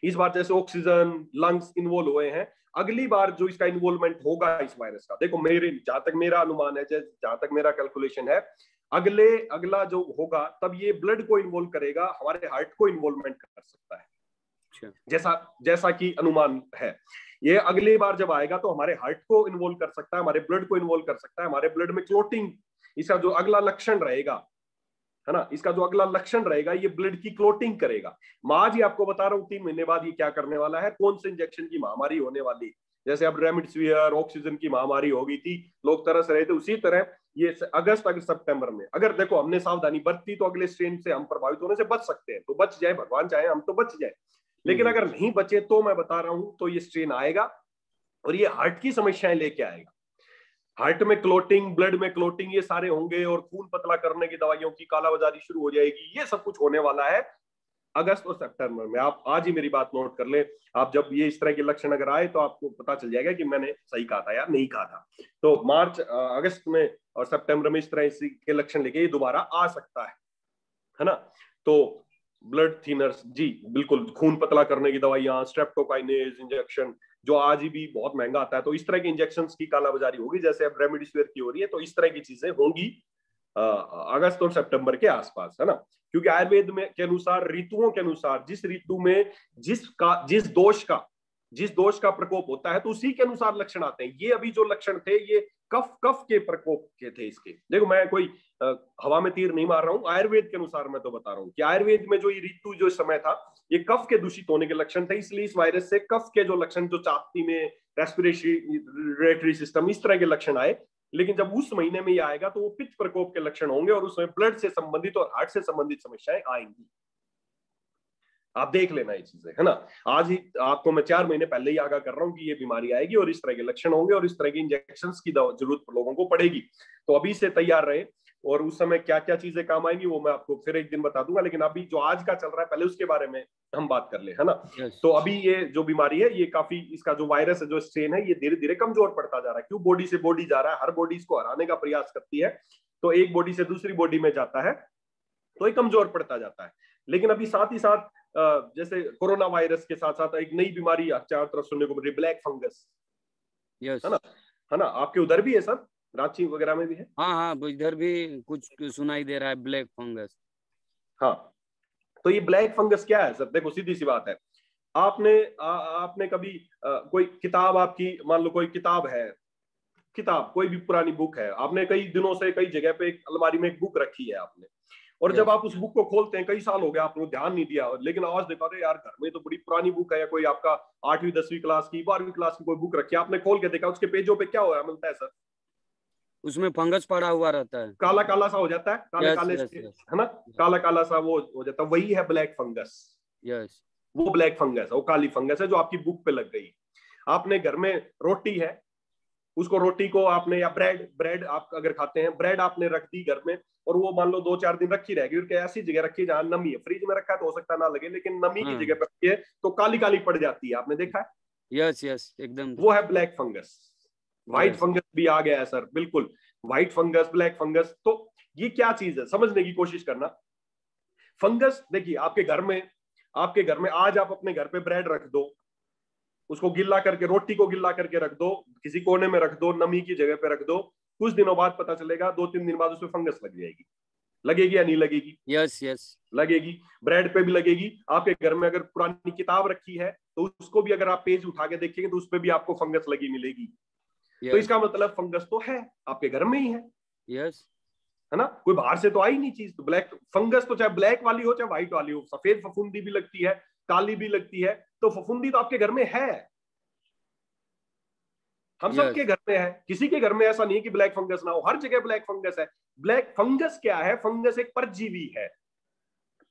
इस बार जैसे ऑक्सीजन, लंग्स इन्वॉल्व हुए हैं, अगली बार जो इसका इन्वॉल्वमेंट होगा इस वायरस का, देखो जहां तक मेरा अनुमान है, जहां तक मेरा कैलकुलेशन है, अगला जो होगा तब ये ब्लड को इन्वॉल्व करेगा, हमारे हार्ट को इन्वॉल्वमेंट कर सकता है, जैसा कि अनुमान है। ये अगली बार जब आएगा तो हमारे हार्ट को इन्वॉल्व कर सकता है, हमारे ब्लड को इन्वॉल्व कर सकता है, हमारे ब्लड में क्लोटिंग, इसका जो अगला लक्षण रहेगा, है ना, इसका जो अगला लक्षण रहेगा, ये ब्लड की क्लोटिंग करेगा। मैं आज ही आपको बता रहा हूं 3 महीने बाद ये क्या करने वाला है, कौन से इंजेक्शन की महामारी होने वाली। जैसे अब रेमडेसिविर, ऑक्सीजन की महामारी हो गई थी, लोग तरस रहे थे, उसी तरह ये अगस्त अगर सितंबर में अगर देखो हमने सावधानी बरती तो अगले स्ट्रेन से हम प्रभावित होने से बच सकते हैं, तो बच जाए, भगवान चाहे हम तो बच जाए। लेकिन अगर नहीं बचे तो मैं बता रहा हूं तो ये स्ट्रेन आएगा और ये हार्ट की समस्याएं लेके आएगा। हार्ट में क्लोटिंग, ब्लड में क्लोटिंग, ये सारे होंगे और खून पतला करने की दवाइयों की कालाबाजारी शुरू हो जाएगी। ये सब कुछ होने वाला है अगस्त और सितंबर में। आप आज ही मेरी बात नोट कर ले, आप जब ये इस तरह के लक्षण अगर आए तो आपको पता चल जाएगा कि मैंने सही कहा था या नहीं कहा था। तो मार्च अगस्त में और सितंबर में इस तरह के लक्षण लेके ये दोबारा आ सकता है ना। तो ब्लड थिनर्स, जी बिल्कुल, खून पतला करने की दवाइयां, स्ट्रेप्टोकाइनेज इंजेक्शन जो आज भी बहुत महंगा आता है, तो इस तरह के इंजेक्शंस की कालाबाजारी होगी जैसे अब रेमडेसिविर की हो रही है। तो इस तरह की चीजें होंगी अगस्त और सितंबर के आसपास, है ना। क्योंकि आयुर्वेद में के अनुसार, ऋतुओं के अनुसार, जिस ऋतु में जिस दोष का प्रकोप होता है तो उसी के अनुसार लक्षण आते हैं। ये अभी जो लक्षण थे ये कफ के प्रकोप के थे इसके। देखो मैं कोई हवा में तीर नहीं मार रहा हूं, आयुर्वेद के अनुसार मैं तो बता रहा हूं कि आयुर्वेद में जो ये ऋतु जो समय था ये कफ के दूषित होने के लक्षण थे। इसलिए इस वायरस से कफ के जो लक्षण, जो छाती में रेस्पिरेटरी सिस्टम, इस तरह के लक्षण आए। लेकिन जब उस महीने में ये आएगा तो वो पित्त प्रकोप के लक्षण होंगे और उसमें ब्लड से संबंधित और हार्ट से संबंधित समस्याएं आएंगी। आप देख लेना ये चीजें, है ना। आज ही आपको मैं 4 महीने पहले ही आगाह कर रहा हूं कि ये बीमारी आएगी और इस तरह के लक्षण होंगे और इस तरह के इंजेक्शंस की जरूरत लोगों को पड़ेगी। तो अभी से तैयार रहे और उस समय क्या क्या चीजें काम आएंगी वो मैं आपको फिर एक दिन बता दूंगा। लेकिन अभी जो आज का चल रहा है पहले उसके बारे में हम बात कर ले, है ना। तो अभी ये जो बीमारी है ये काफी, इसका जो वायरस है, जो स्ट्रेन है, ये धीरे धीरे कमजोर पड़ता जा रहा है। क्यों? बॉडी से बॉडी जा रहा है, हर बॉडी इसको हराने का प्रयास करती है। तो एक बॉडी से दूसरी बॉडी में जाता है तो ये कमजोर पड़ता जाता है। लेकिन अभी साथ ही साथ जैसे कोरोना वायरस के साथ साथ एक नई बीमारी चारों तरफ सुनने को मिल रही, ब्लैक फंगस, है ना। आपके उधर भी है सर, रांची वगैरह में भी है? हाँ, इधर भी कुछ सुनाई दे रहा है, ब्लैक फंगस। हाँ, तो ये ब्लैक फंगस क्या है सर? देखो सीधी सी बात है, आपने कभी कोई किताब, आपकी मान लो कोई किताब है, कोई भी पुरानी बुक है, आपने कई दिनों से कई जगह पे एक अलमारी में एक बुक रखी है आपने, और जब आप उस बुक को खोलते हैं, कई साल हो गया आपने ध्यान नहीं दिया, लेकिन आज देखा अरे यार घर में तो बड़ी पुरानी बुक है, या कोई आपका 8वीं 10वीं क्लास की, 12वीं क्लास की कोई बुक रखी है, आपने खोल के देखा उसके पेजों पे क्या हो रहा मिलता है सर? उसमें फंगस पड़ा हुआ रहता है, काला काला सा हो जाता है, काले काले है ना, काला काला सा वो हो जाता है, वही है ब्लैक फंगस। वो ब्लैक फंगस है, वो काली फंगस है जो आपकी बुक पे लग गई। आपने घर में रोटी है, उसको रोटी को आपने, या ब्रेड आप अगर खाते हैं, ब्रेड आपने रख दी घर में और वो मान लो 2-4 दिन रखी रहेगी, और ऐसी जगह रखी जहां नमी है, फ्रिज में रखा है तो हो सकता है ना लगे, लेकिन नमी की जगह पर रखी है तो काली काली पड़ जाती है, आपने देखा है? यस एकदम, वो है ब्लैक फंगस। व्हाइट फंगस भी आ गया है सर, बिल्कुल, व्हाइट फंगस, ब्लैक फंगस। तो ये क्या चीज है समझने की कोशिश करना। फंगस देखिए, आपके घर में आज आप अपने घर पे ब्रेड रख दो, उसको गिल्ला करके, रोटी को गिल्ला करके रख दो, किसी कोने में रख दो, नमी की जगह पे रख दो, कुछ दिनों बाद पता चलेगा, 2-3 दिन बाद उसमें फंगस लग जाएगी। लगेगी या नहीं लगेगी? यस लगेगी। ब्रेड पे भी लगेगी। आपके घर में अगर पुरानी किताब रखी है तो उसको भी अगर आप पेज उठा के देखेंगे तो उस पर भी आपको फंगस लगी मिलेगी। तो इसका मतलब फंगस तो है, आपके घर में ही है। है ना, कोई बाहर से तो आई नहीं चीज। तो ब्लैक फंगस तो चाहे ब्लैक वाली हो चाहे व्हाइट वाली हो, सफेद फफूंदी भी लगती है, काली भी लगती है, तो फफूंदी तो आपके घर में है, हम सबके घर में है। किसी के घर में ऐसा नहीं है कि ब्लैक फंगस ना हो, हर जगह ब्लैक फंगस है। ब्लैक फंगस क्या है? फंगस एक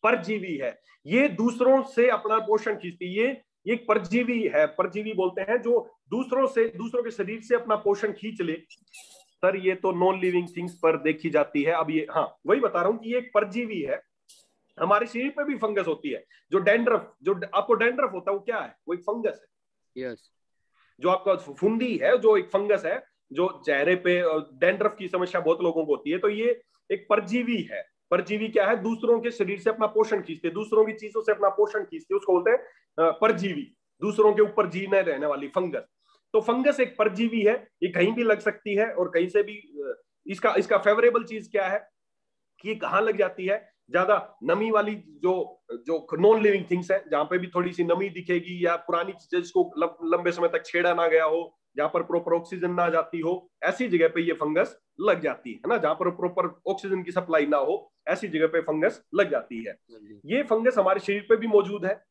परजीवी है, ये दूसरों से अपना पोषण खींचती है। ये एक परजीवी है, परजीवी बोलते हैं, जो दूसरों के शरीर से अपना पोषण खींच ले। सर ये तो नॉन लिविंग थिंग्स पर देखी जाती है। अब ये, हाँ वही बता रहा हूं कि ये एक परजीवी है। हमारे शरीर पे भी फंगस होती है। जो डैंड्रफ, जो आपको डैंड्रफ होता है, वो क्या है? वो एक फंगस है। जो आपका फुंदी है, जो एक फंगस है, जो चेहरे पे डैंड्रफ की समस्या बहुत लोगों को होती है, तो ये एक परजीवी है। परजीवी क्या है? दूसरों के शरीर से अपना पोषण खींचते, दूसरों की चीजों से अपना पोषण खींचते, उसको बोलते हैं परजीवी। दूसरों के ऊपर जीने रहने वाली फंगस। तो फंगस एक परजीवी है, ये कहीं भी लग सकती है और कहीं से भी। इसका फेवरेबल चीज क्या है कि ये कहाँ लग जाती है? ज्यादा नमी वाली जो नॉन लिविंग थिंग्स है, जहां पे भी थोड़ी सी नमी दिखेगी, या पुरानी चीजें जिसको लंबे समय तक छेड़ा ना गया हो, जहां पर प्रॉपर ऑक्सीजन ना जाती हो, ऐसी जगह पे ये फंगस लग जाती है ना। जहां पर प्रॉपर ऑक्सीजन की सप्लाई ना हो, ऐसी जगह पे फंगस लग जाती है। ये फंगस हमारे शरीर पे भी मौजूद है,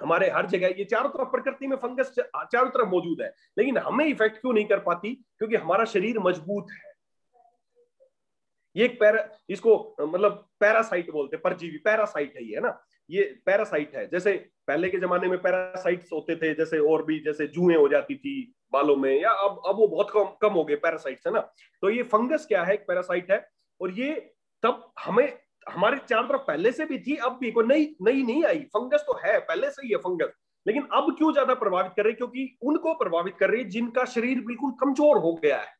हमारे हर जगह। ये चारों तरफ प्रकृति में फंगस चारों तरफ मौजूद है, लेकिन हमें इफेक्ट क्यों नहीं कर पाती? क्योंकि हमारा शरीर मजबूत है। ये एक इसको मतलब पैरासाइट बोलते हैं, परजीवी पैरासाइट है ये, है ना, ये पैरासाइट है। जैसे पहले के जमाने में पैरासाइट्स होते थे, जैसे और भी जैसे जुएं हो जाती थी बालों में, या अब वो बहुत कम हो गए पैरासाइट्स, है ना। तो ये फंगस क्या है, एक पैरासाइट है, और ये तब हमारे चारों तरफ पहले से भी थी, अब भी कोई नई नहीं आई। फंगस तो है, पहले से ही है फंगस, लेकिन अब क्यों ज्यादा प्रभावित कर रही है? क्योंकि उनको प्रभावित कर रही है जिनका शरीर बिल्कुल कमजोर हो गया है।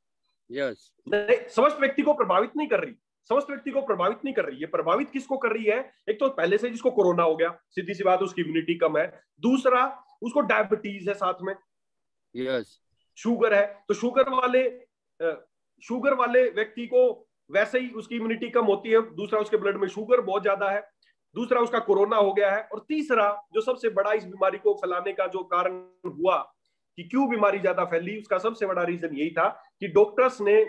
यस, समस्त व्यक्ति को प्रभावित नहीं कर रही, समस्त व्यक्ति को प्रभावित नहीं कर रही। ये प्रभावित किसको कर रही है? एक तो पहले से जिसको कोरोना हो गया, सीधी सी बात, उसकी इम्यूनिटी कम है। दूसरा, उसको डायबिटीज है साथ में, यस, शुगर है, तो शुगर वाले व्यक्ति को वैसे ही उसकी इम्यूनिटी कम होती है। दूसरा, उसके ब्लड में शुगर बहुत ज्यादा है। दूसरा, उसका कोरोना हो गया है। और तीसरा, जो सबसे बड़ा इस बीमारी को फैलाने का जो कारण हुआ कि क्यों बीमारी ज्यादा फैली, उसका सबसे बड़ा रीजन यही था कि डॉक्टर्स ने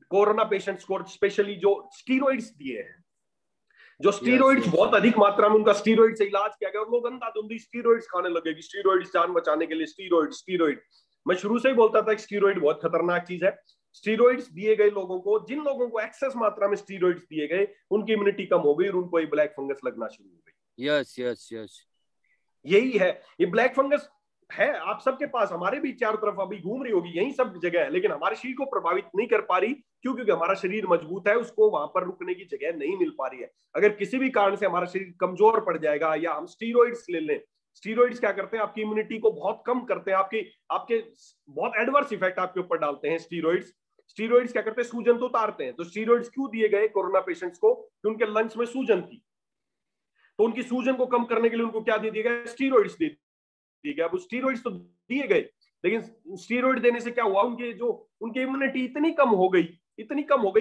कोरोना पेशेंट्स को स्पेशली जो स्टीरॉइड्स दिए हैं, जो स्टीरॉइड्स बहुत अधिक मात्रा में उनका स्टीरॉइड से इलाज किया गया, और लोग अंधाधुंधी स्टीरॉइड्स खाने लगे कि स्टीरॉइड्स जान बचाने के लिए स्टीरॉइड। मैं शुरू से ही बोलता था कि स्टीरॉइड बहुत खतरनाक चीज है। स्टीरॉइड्स दिए गए लोगों को, जिन लोगों को एक्सेस मात्रा में स्टीरॉइड्स दिए गए, उनकी इम्यूनिटी कम हो गई और उनको ये ब्लैक फंगस लगना शुरू हो गई। यस यस यस, यही है, ये ब्लैक फंगस है आप सबके पास, हमारे भी चारों तरफ अभी घूम रही होगी, यही सब जगह है, लेकिन हमारे शरीर को प्रभावित नहीं कर पा रही। क्यों? क्योंकि हमारा शरीर मजबूत है, उसको वहां पर रुकने की जगह नहीं मिल पा रही है। अगर किसी भी कारण से हमारा शरीर कमजोर पड़ जाएगा, या हम स्टीरॉइड्स ले लें, स्टीरॉइड्स क्या करते हैं? आपकी इम्यूनिटी को बहुत कम करते हैं, आपके बहुत एडवर्स इफेक्ट आपके ऊपर डालते हैं स्टीरॉइड्स क्या करते हैं? सूजन तो उतारते हैं। तो स्टीरॉइड्स क्यों दिए गए कोरोना पेशेंट्स को? कि उनके लंग्स में सूजन थी, तो उनकी सूजन को कम करने के लिए उनको क्या दे दिया गया? स्टीरॉइड्स दे दिए गए। अब स्टीरॉइड्स तो दिए गए, लेकिन स्टीरॉइड देने से क्या हुआ? उनकी इम्यूनिटी इतनी कम हो गई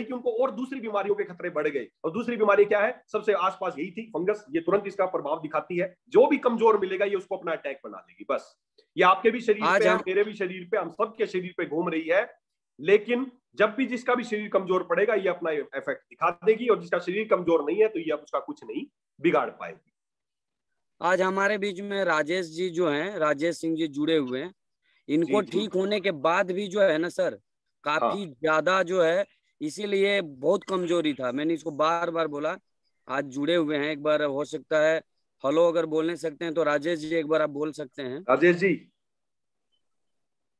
कि उनको और दूसरी बीमारियों के खतरे बढ़ गए। और दूसरी बीमारी क्या है? सबसे आसपास यही थी, फंगस। ये तुरंत इसका प्रभाव दिखाती है। जो भी कमजोर मिलेगा ये उसको अपना अटैक बना लेगी। बस ये आपके भी शरीर पे है, मेरे भी शरीर पे, हम सबके शरीर पे घूम रही है। लेकिन जब भी जिसका भी शरीर कमजोर पड़ेगा, ये अपना इफेक्ट दिखा देगी, और जिसका शरीर कमजोर नहीं है तो ये अब उसका कुछ नहीं बिगाड़ पाएगी। आज हमारे बीच में राजेश जी जो हैं, राजेश सिंह जी जुड़े हुए हैं। इनको ठीक होने के बाद भी जो है ना सर, काफी ज्यादा जो है, इसीलिए बहुत कमजोरी था। मैंने इसको बार बार बोला, आज जुड़े हुए हैं। एक बार हो सकता है हेलो अगर बोलने सकते हैं तो राजेश जी एक बार आप बोल सकते हैं। राजेश जी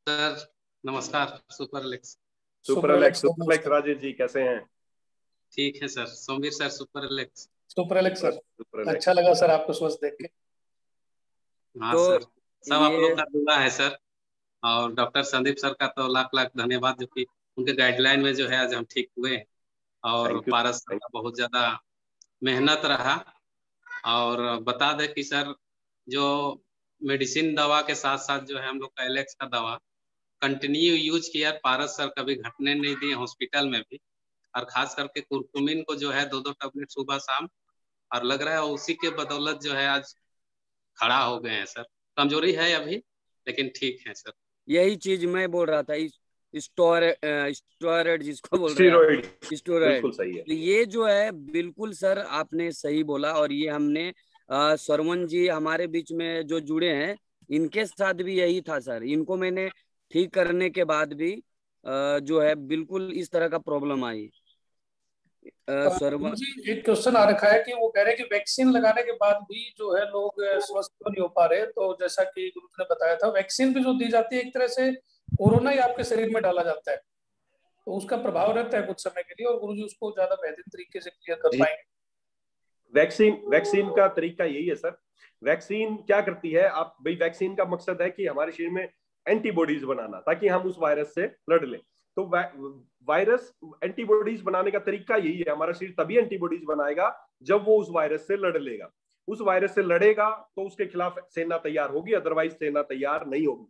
सर नमस्कार। सुपरलेक्स राजेश जी कैसे हैं? ठीक है सर। सोमवीर सर सुपरलेक्स सर, अच्छा लगा सर आपको स्वस्थ देख के। हाँ तो सर, सब आप लोग का दुआ है सर, और डॉक्टर संदीप सर का तो लाख लाख धन्यवाद, जो कि उनके गाइडलाइन में जो है आज हम ठीक हुए। और पारस सर का बहुत ज्यादा मेहनत रहा। और बता दें कि सर, जो मेडिसिन दवा के साथ साथ जो है हम लोग का एलेक्स का दवा कंटिन्यू यूज किया। पारस सर कभी घटने नहीं दिए हॉस्पिटल में भी, और खास करके कुरकुमिन को जो है 2-2 टैबलेट सुबह शाम, और लग रहा है उसी के बदौलत जो है आज खड़ा हो गए हैं सर। कमजोरी है अभी, लेकिन ठीक है सर। यही चीज मैं बोल रहा था, स्टेरॉइड जिसको बोल रहे हैं, स्टेरॉइड, तो ये जो है बिल्कुल सर आपने सही बोला। और ये हमने सरवन जी हमारे बीच में जो जुड़े हैं, इनके साथ भी यही था सर। इनको मैंने ठीक करने के बाद भी जो है बिल्कुल इस तरह का प्रॉब्लम आई। जी एक क्वेश्चन आ रखा है कि वो कह रहे हैं कि वैक्सीन लगाने के बाद भी जो है लोग स्वस्थ नहीं हो पा रहे। तो जैसा कि गुरु ने बताया था, वैक्सीन भी जो दी जाती है एक तरह से कोरोना ही आपके शरीर में डाला जाता है, तो उसका प्रभाव रहता है कुछ समय के लिए, और गुरु जी उसको ज्यादा बेहतरीन तरीके से क्लियर कर पाएंगे। वैक्सीन का तरीका यही है सर। वैक्सीन क्या करती है? आप भाई, वैक्सीन का मकसद है कि हमारे शरीर में एंटीबॉडीज बनाना, ताकि हम उस वायरस से लड़ लें। तो वायरस एंटीबॉडीज बनाने का तरीका यही है। हमारा शरीर तभी एंटीबॉडीज बनाएगा जब वो उस वायरस से लड़ लेगा। उस वायरस से लड़ेगा तो उसके खिलाफ सेना तैयार होगी, अदरवाइज सेना तैयार नहीं होगी।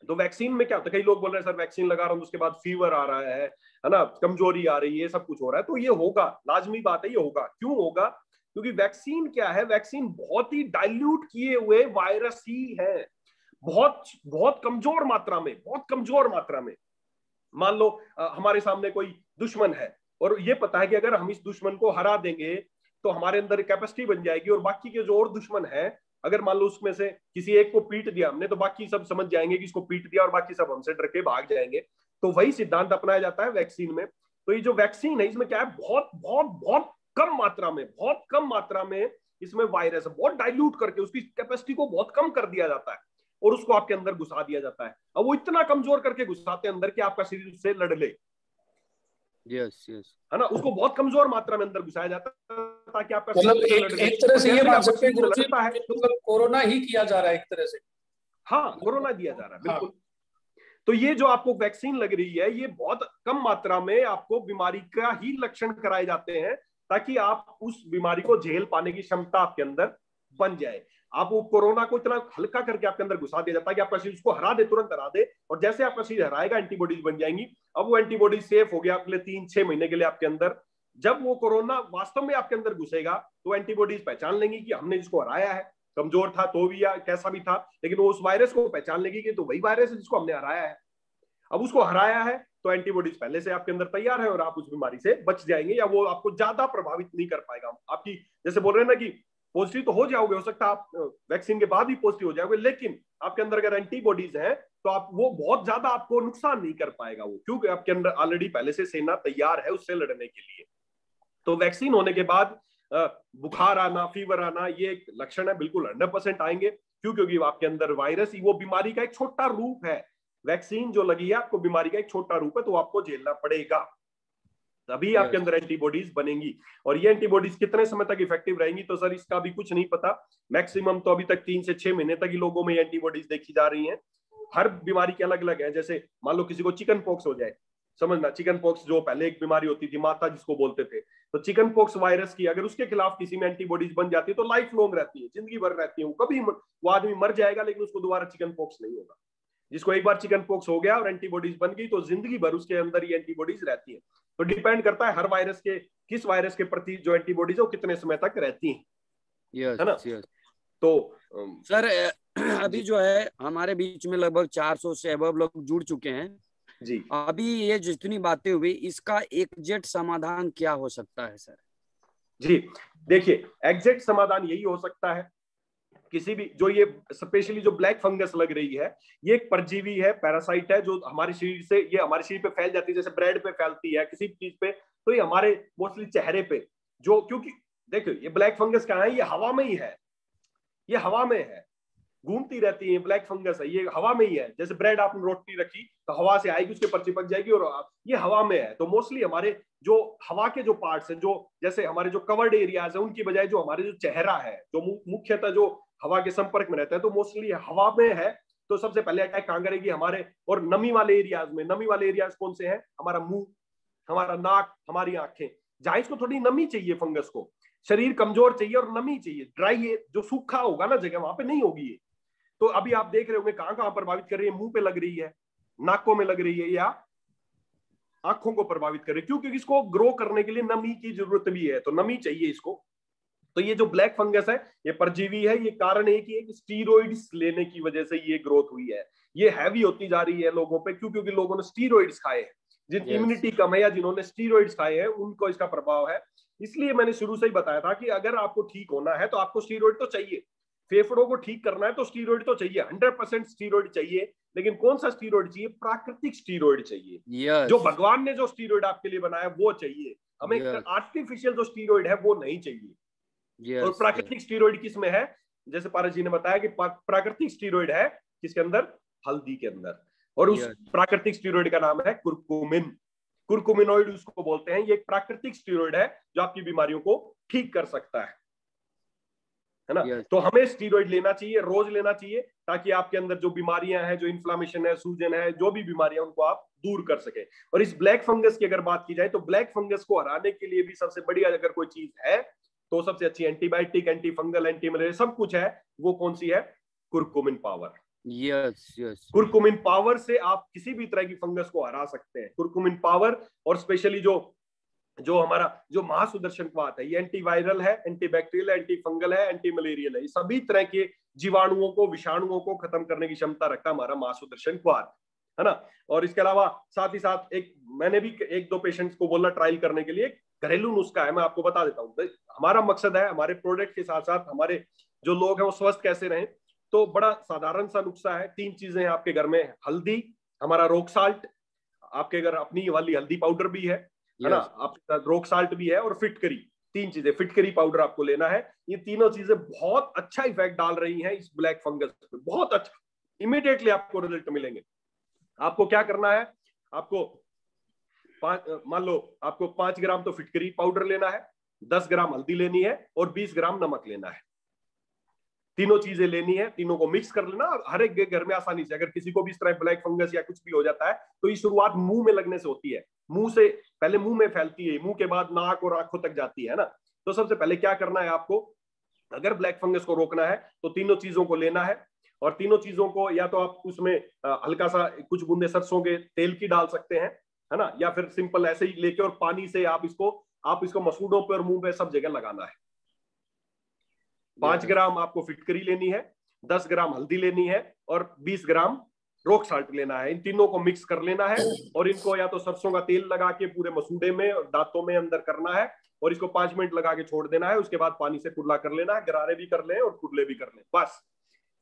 तो वैक्सीन में क्या होता है? कई लोग बोल रहे हैं सर वैक्सीन लगा रहा हूं, उसके बाद फीवर आ रहा है ना, कमजोरी आ रही है, सब कुछ हो रहा है। तो ये होगा, लाजमी बात है, ये होगा। क्यों होगा? क्योंकि वैक्सीन क्या है? वैक्सीन बहुत ही डाइल्यूट किए हुए वायरस ही है, बहुत कमजोर मात्रा में। मान लो हमारे सामने कोई दुश्मन है, और ये पता है कि अगर हम इस दुश्मन को हरा देंगे तो हमारे अंदर कैपेसिटी बन जाएगी, और बाकी के जो और दुश्मन है, अगर मान लो उसमें से किसी एक को पीट दिया हमने, तो बाकी सब समझ जाएंगे कि इसको पीट दिया, और बाकी सब हमसे डर के भाग जाएंगे। तो वही सिद्धांत अपनाया जाता है वैक्सीन में तो ये जो वैक्सीन है इसमें क्या है, बहुत बहुत बहुत कम मात्रा में इसमें वायरस है, बहुत डाइल्यूट करके उसकी कैपेसिटी को बहुत कम कर दिया जाता है और उसको आपके अंदर घुसा दिया जाता है। अब वो इतना कमजोर करके घुसाते हैं अंदर कि आपका शरीर उससे लड़ ले। यस यस, है ना, उसको बहुत कमजोर मात्रा में अंदर घुसाया जाता है ताकि आपका मतलब एक तरह से ये मान सकते हैं गुरुजी, मतलब कोरोना ही किया जा रहा है एक तरह से। हाँ, कोरोना दिया जा रहा है, बिल्कुल। तो ये जो आपको वैक्सीन लग रही है ये बहुत कम मात्रा में आपको बीमारी का ही लक्षण कराए जाते हैं ताकि आप उस बीमारी को झेल पाने की क्षमता आपके अंदर बन जाए। आप वो कोरोना को इतना हल्का करके आपके अंदर घुसा दिया जाता है कि आपका शरीर उसको हरा दे, तुरंत हरा दे, और जैसे आपका शरीर हराएगा एंटीबॉडीज बन जाएंगी। अब वो एंटीबॉडीज सेफ हो गया अगले 3-6 महीने के लिए आपके अंदर। जब वो कोरोना वास्तव में आपके अंदर घुसेगा तो एंटीबॉडीज पहचान लेंगी कि हमने जिसको हराया है, कमजोर था तो भी या कैसा भी था, लेकिन वो उस वायरस को पहचान लेगी कि तो वही वायरस है जिसको हमने हराया है। अब उसको हराया है तो एंटीबॉडीज पहले से आपके अंदर तैयार है और आप उस बीमारी से बच जाएंगे, या वो आपको ज्यादा प्रभावित नहीं कर पाएगा। आपकी जैसे बोल रहे हैं ना कि पॉजिटिव तो हो जाओगे, हो सकता है आप वैक्सीन के बाद भी पॉजिटिव हो जाओगे, लेकिन आपके अंदर अगर एंटीबॉडीज हैं तो आप वो बहुत ज्यादा आपको नुकसान नहीं कर पाएगा वो, क्योंकि आपके अंदर ऑलरेडी पहले से सेना तैयार है उससे लड़ने के लिए। तो वैक्सीन होने के बाद बुखार आना, फीवर आना, ये एक लक्षण है, बिल्कुल 100% आएंगे। क्योंकि आपके अंदर वायरस वो बीमारी का एक छोटा रूप है। वैक्सीन जो लगी है आपको बीमारी का एक छोटा रूप है, तो आपको झेलना पड़ेगा, तभी आपके अंदर एंटीबॉडीज बनेंगी। और ये एंटीबॉडीज कितने समय तक इफेक्टिव रहेंगी तो सर इसका भी कुछ नहीं पता। मैक्सिमम तो अभी तक 3 से 6 महीने तक ही लोगों में एंटीबॉडीज देखी जा रही हैं। हर बीमारी के अलग अलग है। जैसे मान लो किसी को चिकन पॉक्स हो जाए, समझना, चिकन पॉक्स जो पहले एक बीमारी होती थी, माता जिसको बोलते थे, तो चिकन पॉक्स वायरस की अगर उसके खिलाफ किसी में एंटीबॉडीज बन जाती है तो लाइफ लॉन्ग रहती है, जिंदगी भर रहती है। कभी वो आदमी मर जाएगा लेकिन उसको दोबारा चिकन पॉक्स नहीं होगा। जिसको एक बार चिकन पॉक्स हो गया और एंटीबॉडीज बन गई तो जिंदगी भर उसके अंदर ये एंटीबॉडीज रहती है। तो डिपेंड करता है हर वायरस के, किस वायरस के प्रति जो एंटीबॉडीज है वो कितने समय तक रहती हैं, है ना। तो सर अभी जो है हमारे बीच में लगभग 400 से अबव लोग जुड़ चुके हैं जी। अभी ये जितनी बातें हुई इसका एग्जैक्ट समाधान क्या हो सकता है सर? जी देखिए, एग्जैक्ट समाधान यही हो सकता है, किसी भी जो ये स्पेशली जो ब्लैक फंगस लग रही है, ये एक परजीवी है, पैरासाइट है, जो हमारे शरीर से, ये हमारे शरीर पे फैल जाती है, जैसे ब्रेड पे फैलती है, किसी भी चीज पे, तो ये हमारे मोस्टली चेहरे पे जो, क्योंकि देखो ये ब्लैक फंगस कहाँ है, ये हवा में ही है, ये हवा में है, घूमती रहती है, ब्लैक फंगस है, ये हवा में ही है। जैसे ब्रेड आपने रोटी रखी तो हवा से आएगी, उसके पर चिपक जाएगी, और ये हवा में है। तो मोस्टली हमारे जो हवा के जो पार्ट्स हैं, जो जैसे हमारे जो कवर्ड एरियाज है, उनकी बजाय जो हमारे जो चेहरा है, जो मुख्यतः जो हवा के संपर्क में रहता है, तो मोस्टली हवा में है। तो सबसे पहले अटैक कहां करेगी, हमारे और नमी वाले एरियाज में। नमी वाले एरियाज कौन से हैं, हमारा मुंह, हमारा नाक, हमारी आंखें, जहां इसको थोड़ी नमी चाहिए, फंगस को शरीर कमजोर चाहिए और नमी चाहिए। ड्राई जो सूखा होगा ना जगह, वहां पे नहीं होगी ये। तो अभी आप देख रहे होंगे कहां कहां प्रभावित कर रही है, मुंह पे लग रही है, नाकों में लग रही है, या आंखों को प्रभावित कर रही है। क्यों? क्योंकि इसको ग्रो करने के लिए नमी की जरूरत भी है, तो नमी चाहिए इसको। तो ये जो ब्लैक फंगस है ये परजीवी है। ये कारण एक ही है कि स्टीरॉइड्स लेने की वजह से ये ग्रोथ हुई है, ये हैवी होती जा रही है लोगों पे। क्यों? क्योंकि लोगों ने स्टीरॉइड्स खाए हैं, जिनकी इम्यूनिटी कम है या जिन्होंने स्टीरॉइड्स खाए हैं उनको इसका प्रभाव है। इसलिए मैंने शुरू से ही बताया था कि अगर आपको ठीक होना है तो आपको स्टीरॉइड तो चाहिए, फेफड़ों को ठीक करना है तो स्टीरॉइड तो चाहिए, 100% स्टीरॉइड चाहिए। लेकिन कौन सा स्टीरॉइड चाहिए? प्राकृतिक स्टीरॉइड चाहिए। जो भगवान ने जो स्टीरॉइड आपके लिए बनाया वो चाहिए, हमें आर्टिफिशियल जो स्टीरॉइड है वो नहीं चाहिए। और प्राकृतिक स्टीरॉइड किस में है? जैसे पारस जी ने बताया कि प्राकृतिक स्टीरॉइड है किसके अंदर? हल्दी के अंदर। और उस प्राकृतिक स्टीरॉइड का नाम है कुरकुमिन। कुरकुमिनॉइड उसको बोलते हैं। ये एक प्राकृतिक स्टीरॉइड है जो आपकी बीमारियों को ठीक कर सकता है ना। तो हमें स्टीरॉइड लेना चाहिए, रोज लेना चाहिए, ताकि आपके अंदर जो बीमारियां हैं, जो इन्फ्लामेशन है, सूजन है, जो भी बीमारियां, उनको आप दूर कर सके। और इस ब्लैक फंगस की अगर बात की जाए तो ब्लैक फंगस को हराने के लिए भी सबसे बढ़िया अगर कोई चीज है तो सबसे अच्छी antibiotic, anti fungal, anti malaria सब कुछ है, वो कौन सी है? Curcumin power. Yes. Curcumin power से आप किसी भी तरह की फंगस को हरा सकते हैं। कुरकुमिन पावर, और स्पेशली जो हमारा जो महासुदर्शन क्वाथ है, ये एंटीवायरल है, एंटीबैक्टीरियल है, एंटी फंगल है, एंटी मलेरियल है। ये सभी तरह के जीवाणुओं को, विषाणुओं को खत्म करने की क्षमता रखता है हमारा महासुदर्शन क्वाथ, है ना। और इसके अलावा साथ ही साथ मैंने भी 1-2 पेशेंट्स को बोला ट्रायल करने के लिए, घरेलू नुस्खा है, मैं आपको बता देता हूँ। हमारा मकसद है हमारे प्रोडक्ट के साथ साथ हमारे जो लोग हैं वो स्वस्थ कैसे रहें। तो बड़ा साधारण सा नुस्खा है, 3 चीजें हैं आपके घर में। हल्दी, हमारा रॉक साल्ट, आपके घर अपनी वाली हल्दी पाउडर भी है, है ना। आपके साथ रॉक साल्ट भी है और फिटकरी, 3 चीजें। फिटकरी पाउडर आपको लेना है। ये तीनों चीजें बहुत अच्छा इफेक्ट डाल रही हैं इस ब्लैक फंगस पे, बहुत अच्छा, इमीडिएटली आपको रिजल्ट मिलेंगे। आपको क्या करना है, आपको मान लो आपको 5 ग्राम तो फिटकरी पाउडर लेना है, 10 ग्राम हल्दी लेनी है और 20 ग्राम नमक लेना है। तीनों चीजें लेनी है, तीनों को मिक्स कर लेना। हर एक घर में आसानी से, अगर किसी को भी इस तरह ब्लैक फंगस या कुछ भी हो जाता है तो ये शुरुआत मुंह में लगने से होती है। मुंह से पहले मुंह में फैलती है, मुंह के बाद नाक और आंखों तक जाती है ना। तो सबसे पहले क्या करना है आपको, अगर ब्लैक फंगस को रोकना है तो तीनों चीजों को लेना है। और तीनों चीजों को या तो आप उसमें हल्का सा कुछ बूंदे सरसों के तेल की डाल सकते हैं, है ना, या फिर सिंपल ऐसे ही लेके और पानी से आप इसको मसूड़ों पे और मुंह पे सब जगह लगाना है। 5 ग्राम आपको फिटकरी लेनी है, 10 ग्राम हल्दी लेनी है और 20 ग्राम रॉक साल्ट लेना है। इन तीनों को मिक्स कर लेना है और इनको या तो सरसों का तेल लगा के पूरे मसूड़े में और दांतों में अंदर करना है और इसको 5 मिनट लगा के छोड़ देना है। उसके बाद पानी से कुल्ला कर लेना है, गरारे भी कर लें और कुल्ले भी कर लें, बस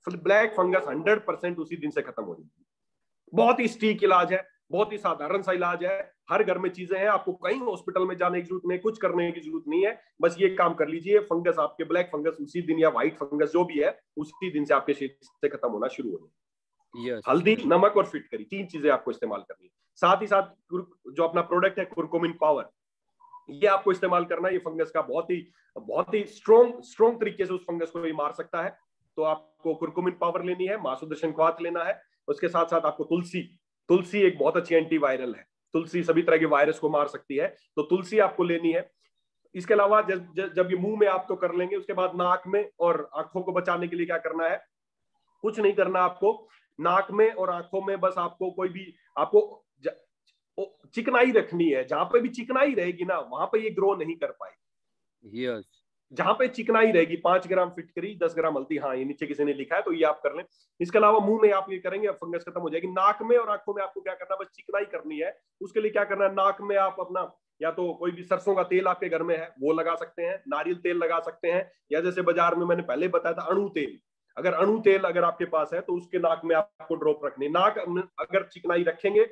ब्लैक फंगस 100% उसी दिन से खत्म हो जाएगी। बहुत ही स्टीक इलाज है, बहुत ही साधारण सा इलाज है, हर घर में चीजें हैं, आपको कहीं हॉस्पिटल में जाने की जरूरत नहीं, कुछ करने की जरूरत नहीं है। बस ये काम कर लीजिए, फंगस आपके ब्लैक फंगस उसी दिन या व्हाइट फंगस जो भी है उसी दिन से आपके शरीर से खत्म होना शुरू हो जाए। हल्दी, नमक और फिटकरी, 3 चीजें आपको इस्तेमाल करनी है। साथ ही साथ जो अपना प्रोडक्ट है कुरकुमिन पावर, ये आपको इस्तेमाल करना है। ये फंगस का बहुत ही स्ट्रॉन्ग तरीके से उस फंगस को ये मार सकता है। तो आपको कुरकुमिन पावर लेनी है, माँ सुदर्शन क्वाथ लेना है। उसके साथ साथ आपको तुलसी एक बहुत अच्छी एंटीवायरल है, तुलसी सभी तरह के वायरस को मार सकती है, तो तुलसी आपको लेनी है। इसके अलावा जब ये मुंह में आप तो कर लेंगे, उसके बाद नाक में और आंखों को बचाने के लिए क्या करना है, कुछ नहीं करना आपको। नाक में और आंखों में बस आपको आपको चिकनाई रखनी है। जहां पे भी चिकनाई रहेगी ना, वहां पे ये ग्रो नहीं कर पाएगी। जहां पे चिकनाई रहेगी, 5 ग्राम फिटकरी, 10 ग्राम हल्दी, हाँ ये नीचे किसी ने लिखा है तो ये आप कर लें। इसके अलावा मुंह में आप ये करेंगे, फंगस खत्म हो जाएगी। नाक में और आंखों में आपको क्या करना है, बस चिकनाई करनी है। उसके लिए क्या करना है, नाक में आप अपना या तो कोई भी सरसों का तेल आपके घर में है वो लगा सकते हैं, नारियल तेल लगा सकते हैं, या जैसे बाजार में मैंने पहले बताया था अणु तेल, अणु तेल अगर आपके पास है तो उसके नाक में आपको ड्रॉप रखनी। नाक अगर चिकनाई रखेंगे,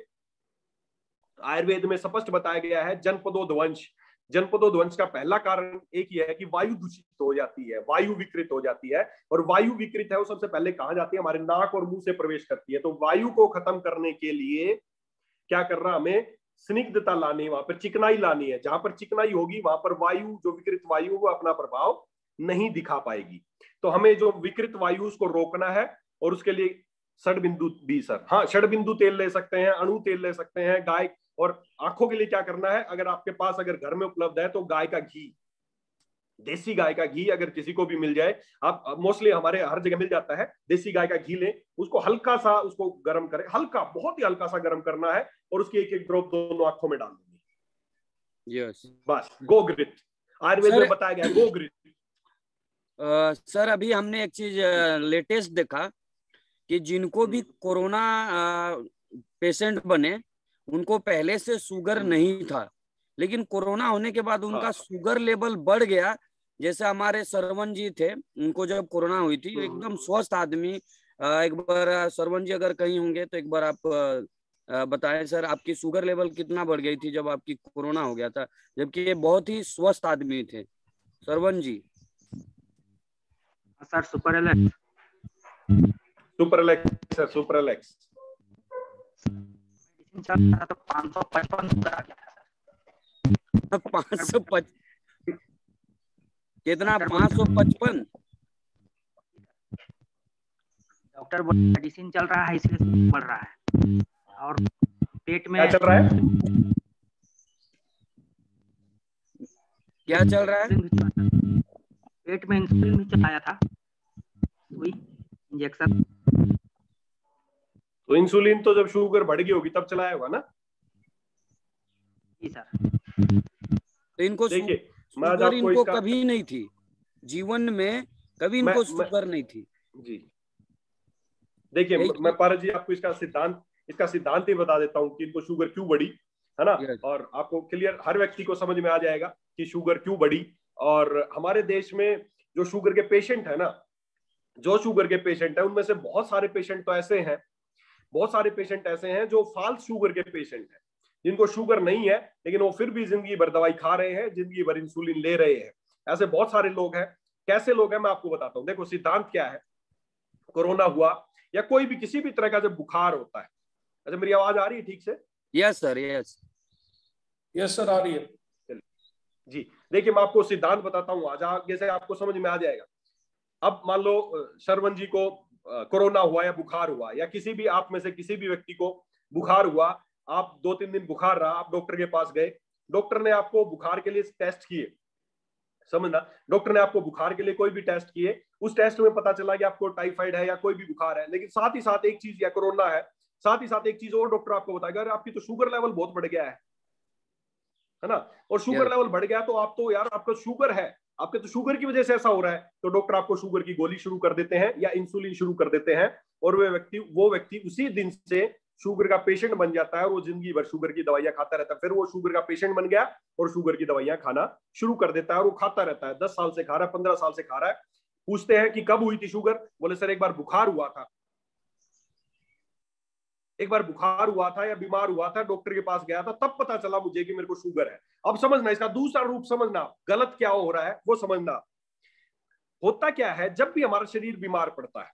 आयुर्वेद में स्पष्ट बताया गया है, जनपदोध्वंस का पहला कारण एक ही है कि वायु दूषित हो जाती है, वायु विकृत हो जाती है। और वायु विकृत है वो सबसे पहले कहां जाती है, हमारे नाक और मुंह से प्रवेश करती है। तो वायु को खत्म करने के लिए क्या करना, हमें स्निग्धता लानी है, वहां पर चिकनाई लानी है। जहां पर चिकनाई होगी वहां पर वायु, जो विकृत वायु वो अपना प्रभाव नहीं दिखा पाएगी। तो हमें जो विकृत वायु उसको रोकना है, और उसके लिए षडबिंदु भी सर, हाँ षडबिंदु तेल ले सकते हैं, अणु तेल ले सकते हैं, गाय। और आंखों के लिए क्या करना है, अगर आपके पास अगर घर में उपलब्ध है तो गाय का घी, देसी गाय का घी अगर किसी को भी मिल जाए, आप मोस्टली हमारे हर जगह मिल जाता है, देसी गाय का घी लें, उसको हल्का सा उसको गर्म करें, हल्का, बहुत ही हल्का सा गर्म करना है, और उसकी एक ड्रॉप दोनों आंखों में डाल देंगे। बस गोघृत, आयुर्वेद में बताया गया गोघृत। सर अभी हमने एक चीज लेटेस्ट देखा कि जिनको भी कोरोना पेशेंट बने उनको पहले से शुगर नहीं था, लेकिन कोरोना होने के बाद उनका शुगर लेवल बढ़ गया। जैसे हमारे सरवन जी थे, उनको जब कोरोना हुई थी एकदम स्वस्थ आदमी। एक बार सरवन जी अगर कहीं होंगे तो एक बार आप बताएं सर, आपकी शुगर लेवल कितना बढ़ गई थी जब आपकी कोरोना हो गया था, जबकि ये बहुत ही स्वस्थ आदमी थे सरवन जी। सर सुपरएलेक्स सर, सुपरएलेक्स चल रहा था तो 555 आ गया था। 555 कितना, 555? डॉक्टर बोला मेडिसिन चल रहा है इसलिए बढ़ रहा है। और पेट में क्या चल रहा है, क्या चल रहा है? पेट में इंसुलिन भी चलाया था, वही इंजेक्शन। तो इंसुलिन तो जब शुगर बढ़ गई होगी तब चलाया होगा ना। जी सर। तो इनको देखिए, शुगर इनको कभी नहीं थी, जीवन में कभी इनको शुगर नहीं थी जी। देखिए मैं पारस जी आपको इसका सिद्धांत ही बता देता हूँ कि इनको शुगर क्यों बढ़ी, है ना। और आपको क्लियर, हर व्यक्ति को समझ में आ जाएगा कि शुगर क्यों बढ़ी। और हमारे देश में जो शुगर के पेशेंट है ना, उनमें से बहुत सारे पेशेंट ऐसे हैं जो फॉल्स शुगर के पेशेंट हैं। जिनको शुगर नहीं है लेकिन वो फिर भी जिंदगी भर दवाई खा रहे हैं, जिंदगी भर इंसुलिन ले रहे हैं। ऐसे बहुत सारे लोग हैं। कैसे लोग हैं मैं आपको बताता हूं। देखो सिद्धांत क्या है, कोरोना हुआ या कोई भी किसी भी तरह का जब बुखार होता है, अच्छा मेरी आवाज आ रही है ठीक से? यस सर, यस सर आ रही है जी। देखिए मैं आपको सिद्धांत बताता हूँ, आज आगे से आपको समझ में आ जाएगा। अब मान लो शरवण जी को कोरोना हुआ या बुखार हुआ, या किसी भी आप में से किसी भी व्यक्ति को बुखार हुआ, आप 2-3 दिन बुखार रहा, आप डॉक्टर के पास गए, डॉक्टर ने आपको बुखार के लिए टेस्ट किए, समझना, डॉक्टर ने आपको बुखार के लिए कोई भी टेस्ट किए, उस टेस्ट में पता चला कि आपको टाइफाइड है या कोई भी बुखार है, लेकिन साथ ही साथ एक चीज, या कोरोना है, साथ ही साथ एक चीज और डॉक्टर आपको बताएगा, अरे आपकी तो शुगर लेवल बहुत बढ़ गया है ना, और शुगर लेवल बढ़ गया तो आप तो यार आपका शुगर है, आपके तो शुगर की वजह से ऐसा हो रहा है, तो डॉक्टर आपको शुगर की गोली शुरू कर देते हैं या इंसुलिन शुरू कर देते हैं, और वो व्यक्ति उसी दिन से शुगर का पेशेंट बन जाता है और वो जिंदगी भर शुगर की दवाइयां खाता रहता है। फिर वो शुगर का पेशेंट बन गया और शुगर की दवाइयां खाना शुरू कर देता है और वो खाता रहता है, 10 साल से खा रहा है, 15 साल से खा रहा है। पूछते हैं कि कब हुई थी शुगर, बोले सर एक बार बुखार हुआ था, एक बार बुखार हुआ था या बीमार हुआ था, डॉक्टर के पास गया था, तब पता चला मुझे कि मेरे को शुगर है। अब समझना, इसका दूसरा रूप समझना, गलत क्या हो रहा है वो समझना। होता क्या है, जब भी हमारा शरीर बीमार पड़ता है,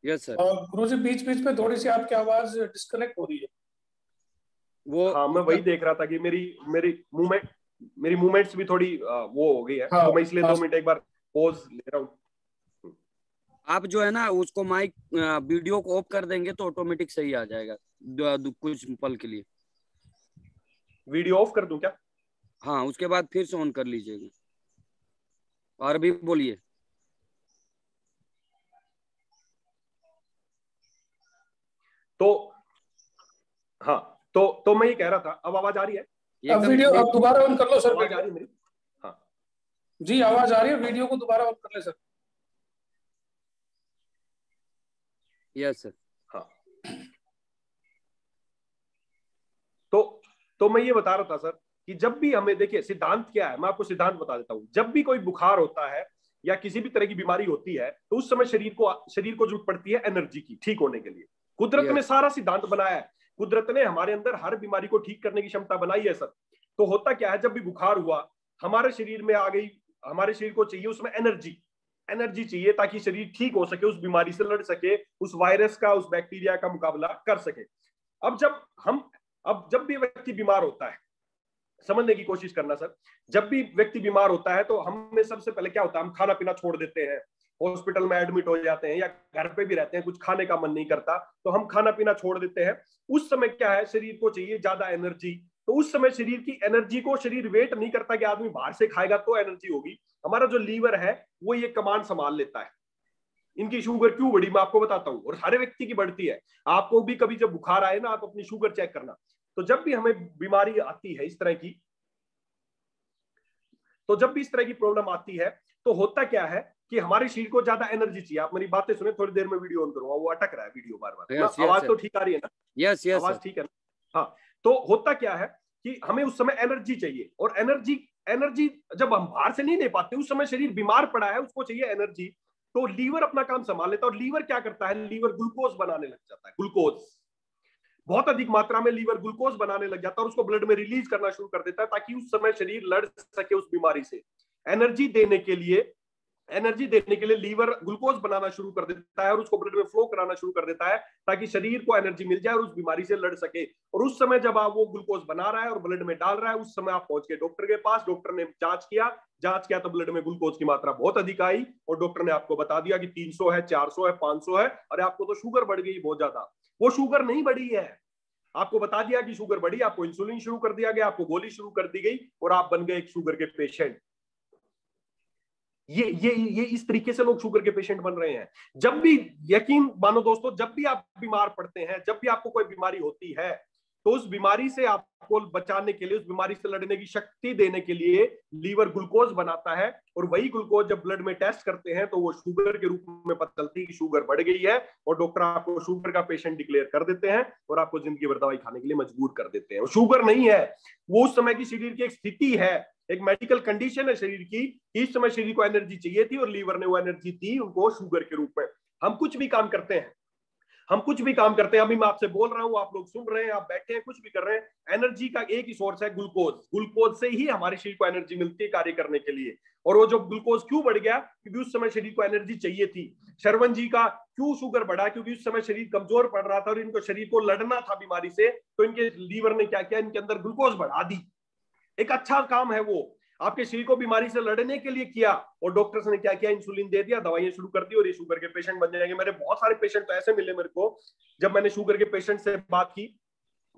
यस सर, गुरुजी बीच बीच में थोड़ी सी आपकी आवाज डिस्कनेक्ट हो रही है। वो हाँ मैं वही देख रहा था कि मेरी मूवमेंट्स भी थोड़ी वो हो गई है, हाँ, तो मैं इसलिए 2 मिनट एक बार पॉज ले रहा हूँ। आप जो है ना उसको माइक वीडियो को ऑफ कर देंगे तो ऑटोमेटिक सही आ जाएगा कुछ पल के लिए। वीडियो ऑफ कर दूं क्या? हाँ, उसके बाद फिर से ऑन कर लीजिएगा और भी बोलिए। तो हाँ, तो मैं ये कह रहा था, अब आवाज आ रही है? अब वीडियो अब दोबारा ऑन कर लो सर। आवाज आ रही है मेरी? हाँ जी आवाज आ रही है, वीडियो को दोबारा ऑन कर ले सर। Yes sir. हाँ तो मैं ये बता रहा था सर कि जब भी हमें, देखिए सिद्धांत क्या है, मैं आपको सिद्धांत बता देता हूं। जब भी कोई बुखार होता है या किसी भी तरह की बीमारी होती है तो उस समय शरीर को जरूरत पड़ती है एनर्जी की ठीक होने के लिए। कुदरत ने सारा सिद्धांत बनाया है, कुदरत ने हमारे अंदर हर बीमारी को ठीक करने की क्षमता बनाई है सर। तो होता क्या है, जब भी बुखार हुआ हमारे शरीर में आ गई, हमारे शरीर को चाहिए उसमें एनर्जी चाहिए ताकि शरीर ठीक हो सके, उस बीमारी से लड़ सके, उस वायरस का, उस बैक्टीरिया का मुकाबला कर सके। अब जब भी व्यक्ति बीमार होता है, समझने की कोशिश करना सर, जब भी व्यक्ति बीमार होता है तो हमें सबसे पहले क्या होता है, हम खाना पीना छोड़ देते हैं, हॉस्पिटल में एडमिट हो जाते हैं या घर पे भी रहते हैं, कुछ खाने का मन नहीं करता तो हम खाना पीना छोड़ देते हैं। उस समय क्या है, शरीर को चाहिए ज्यादा एनर्जी, तो उस समय शरीर की एनर्जी को शरीर वेट नहीं करता कि आदमी बाहर से खाएगा तो एनर्जी होगी। हमारा जो लीवर है वो ये कमांड संभाल लेता है। इनकी शुगर क्यों बढ़ी मैं आपको बताता हूं, और हर व्यक्ति की बढ़ती है। आपको भी कभी जब बुखार आए ना, आप अपनी शुगर चेक करना। तो जब भी हमें बीमारी आती है इस तरह की, तो जब भी इस तरह की प्रॉब्लम आती है तो होता क्या है कि हमारे शरीर को ज्यादा एनर्जी चाहिए। आप मेरी बातें सुने, थोड़ी देर में वीडियो ऑन करूंगा, वो अटक रहा है वीडियो बार बार। आवाज तो ठीक आ रही है ना? यस आवाज ठीक है ना? हाँ, तो होता क्या है कि हमें उस समय एनर्जी चाहिए, और एनर्जी जब हम बाहर से नहीं ले पाते, उस समय शरीर बीमार पड़ा है, उसको चाहिए एनर्जी, तो लीवर अपना काम संभाल लेता है। और लीवर क्या करता है, लीवर ग्लूकोज बनाने लग जाता है, ग्लूकोज बहुत अधिक मात्रा में लीवर ग्लूकोज बनाने लग जाता है और उसको ब्लड में रिलीज करना शुरू कर देता है ताकि उस समय शरीर लड़ सके उस बीमारी से। एनर्जी देने के लिए लीवर ग्लूकोज बनाना शुरू कर देता है और उसको ब्लड में फ्लो कराना शुरू कर देता है ताकि शरीर को एनर्जी मिल जाए और उस बीमारी से लड़ सके। और उस समय जब आप वो ग्लूकोज बना रहा है और ब्लड में डाल रहा है, उस समय आप पहुंच गए डॉक्टर के पास, डॉक्टर ने जांच किया तो ब्लड में ग्लूकोज की मात्रा बहुत अधिक आई और डॉक्टर ने आपको बता दिया कि 300 है, 400 है, 500 है, अरे आपको तो शुगर बढ़ गई बहुत ज्यादा। वो शुगर नहीं बढ़ी है, आपको बता दिया कि शुगर बढ़ी, आपको इंसुलिन शुरू कर दिया गया, आपको गोली शुरू कर दी गई और आप बन गए एक शुगर के पेशेंट। ये इस तरीके से लोग शुगर के पेशेंट बन रहे हैं। जब भी, यकीन मानो दोस्तों, जब भी आप बीमार पड़ते हैं, जब भी आपको कोई बीमारी होती है, तो उस बीमारी से आपको बचाने के लिए, उस बीमारी से लड़ने की शक्ति देने के लिए लीवर ग्लूकोज बनाता है और वही ग्लूकोज जब ब्लड में टेस्ट करते हैं तो वो शुगर के रूप में पता चलती है कि शुगर बढ़ गई है और डॉक्टर आपको शुगर का पेशेंट डिक्लेयर कर देते हैं और आपको जिंदगी भर दवाई खाने के लिए मजबूर कर देते हैं। शुगर नहीं है, वो उस समय की शरीर की एक स्थिति है, एक मेडिकल कंडीशन है शरीर की। इस समय शरीर को एनर्जी चाहिए थी और लीवर ने वो एनर्जी दी उनको शुगर के रूप में। हम कुछ भी काम करते हैं, हम कुछ भी काम करते हैं, अभी मैं आपसे बोल रहा हूँ, आप लोग सुन रहे हैं, आप बैठे हैं, कुछ भी कर रहे हैं, एनर्जी का एक ही सोर्स है, ग्लूकोज। ग्लूकोज से ही हमारे शरीर को एनर्जी मिलती है कार्य करने के लिए। और वो जो ग्लूकोज क्यों बढ़ गया, क्योंकि उस समय शरीर को एनर्जी चाहिए थी। शरवण जी का क्यों शुगर बढ़ा, क्योंकि उस समय शरीर कमजोर पड़ रहा था और इनको शरीर को लड़ना था बीमारी से, तो इनके लीवर ने क्या किया, इनके अंदर ग्लूकोज बढ़ा दी। एक अच्छा काम है वो, आपके शरीर को बीमारी से लड़ने के लिए किया। और डॉक्टर्स ने क्या किया, इंसुलिन दे दिया, दवाइयां शुरू कर दी, और ये शुगर के पेशेंट बन जाएंगे। मेरे बहुत सारे पेशेंट तो ऐसे मिले मेरे को, जब मैंने शुगर के पेशेंट से बात की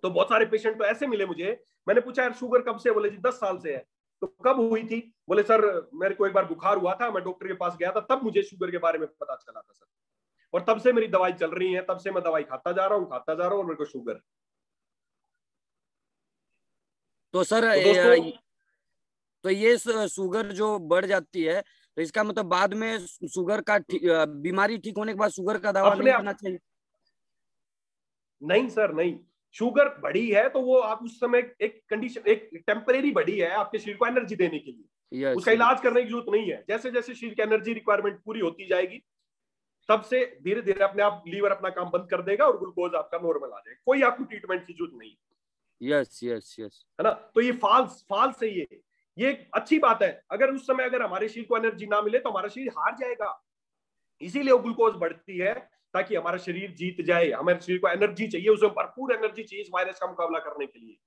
तो बहुत सारे पेशेंट तो ऐसे मिले मुझे। मैंने पूछा यार शुगर कब से, बोले जी 10 साल से है। तो कब हुई थी, बोले सर मेरे को एक बार बुखार हुआ था, मैं डॉक्टर के पास गया था, तब मुझे शुगर के बारे में पता चला था सर, और तब से मेरी दवाई चल रही है, तब से मैं दवाई खाता जा रहा हूँ और मेरे को शुगर। तो सर तो दोस्तों, तो ये शुगर जो बढ़ जाती है, तो इसका मतलब बाद में शुगर का बीमारी ठीक होने के बाद शुगर का दवा नहीं लेना चाहिए? नहीं सर, नहीं। शुगर बढ़ी है तो वो आप उस समय एक कंडीशन, एक टेम्परेरी बढ़ी है आपके शरीर को एनर्जी देने के लिए, उसका इलाज करने की जरूरत नहीं है। जैसे जैसे शरीर की एनर्जी रिक्वायरमेंट पूरी होती जाएगी, तब से धीरे धीरे अपने आप लीवर अपना काम बंद कर देगा और ग्लूकोज आपका नॉर्मल आ जाएगा। कोई आपको ट्रीटमेंट की जरूरत नहीं। यस यस यस, है ना। तो ये फाल्स है, ये अच्छी बात है। अगर उस समय अगर हमारे शरीर को एनर्जी ना मिले तो हमारा शरीर हार जाएगा, इसीलिए वो ग्लूकोज बढ़ती है, ताकि हमारा शरीर जीत जाए। हमारे शरीर को एनर्जी चाहिए, उसमें भरपूर एनर्जी चाहिए इस वायरस का मुकाबला करने के लिए,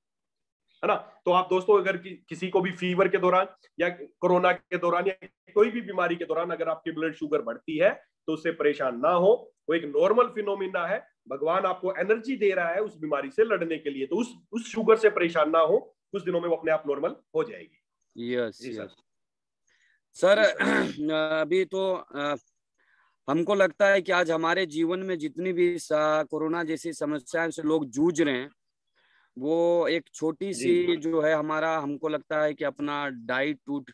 है ना। तो आप दोस्तों, अगर किसी को भी फीवर के दौरान या कोरोना के दौरान या कोई भी बीमारी के दौरान अगर आपकी ब्लड शुगर बढ़ती है तो उससे परेशान ना हो। वो एक नॉर्मल फिनोमिना है, भगवान आपको एनर्जी दे रहा है उस बीमारी से लड़ने के लिए। तो उस शुगर से परेशान ना हो, कुछ दिनों में वो अपने आप नॉर्मल हो जाएगी। Yes yes sir. अभी तो हमको लगता है कि आज हमारे जीवन में जितनी भी कोरोना जैसी समस्याओं से लोग जूझ रहे हैं, वो एक छोटी सी जो है हमारा, हमको लगता है कि अपना डाइट टूट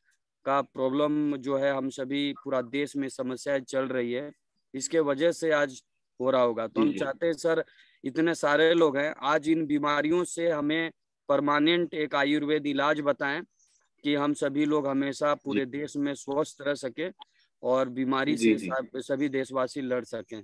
का प्रॉब्लम जो है, हम सभी पूरा देश में समस्याएं चल रही है, इसके वजह से आज हो रहा होगा। तो हम चाहते हैं सर, इतने सारे लोग हैं, आज इन बीमारियों से हमें परमानेंट एक आयुर्वेद इलाज बताएं कि हम सभी लोग हमेशा पूरे देश में स्वस्थ रह सके और बीमारी से सभी देशवासी लड़ सकें।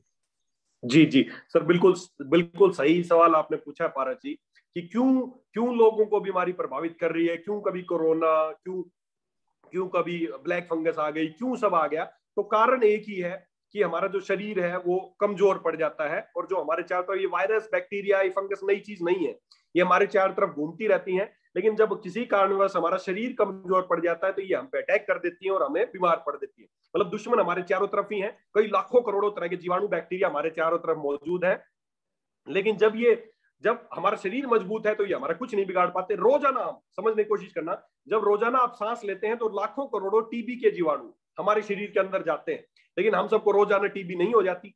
जी जी सर, बिल्कुल बिल्कुल सही सवाल आपने पूछा पारस जी, कि क्यों लोगों को बीमारी प्रभावित कर रही है, क्यों कभी कोरोना, क्यों कभी ब्लैक फंगस आ गई, क्यों सब आ गया। तो कारण एक ही है कि हमारा जो शरीर है वो कमजोर पड़ जाता है, और जो हमारे चारों तरफ ये वायरस, बैक्टीरिया, ये फंगस नई चीज नहीं है, ये हमारे चारों तरफ घूमती रहती हैं। लेकिन जब किसी कारणवश हमारा शरीर कमजोर पड़ जाता है तो ये हम पे अटैक कर देती है और हमें बीमार पड़ देती है। मतलब दुश्मन हमारे चारों तरफ ही हैं, कई लाखों करोड़ों तरह के जीवाणु, बैक्टीरिया हमारे चारों तरफ मौजूद है। लेकिन जब हमारा शरीर मजबूत है तो ये हमारा कुछ नहीं बिगाड़ पाते। रोजाना हम समझने की कोशिश करना, जब रोजाना आप सांस लेते हैं तो लाखों करोड़ों टीबी के जीवाणु हमारे शरीर के अंदर जाते हैं। लेकिन हम सबको रोजाना टीबी नहीं हो जाती,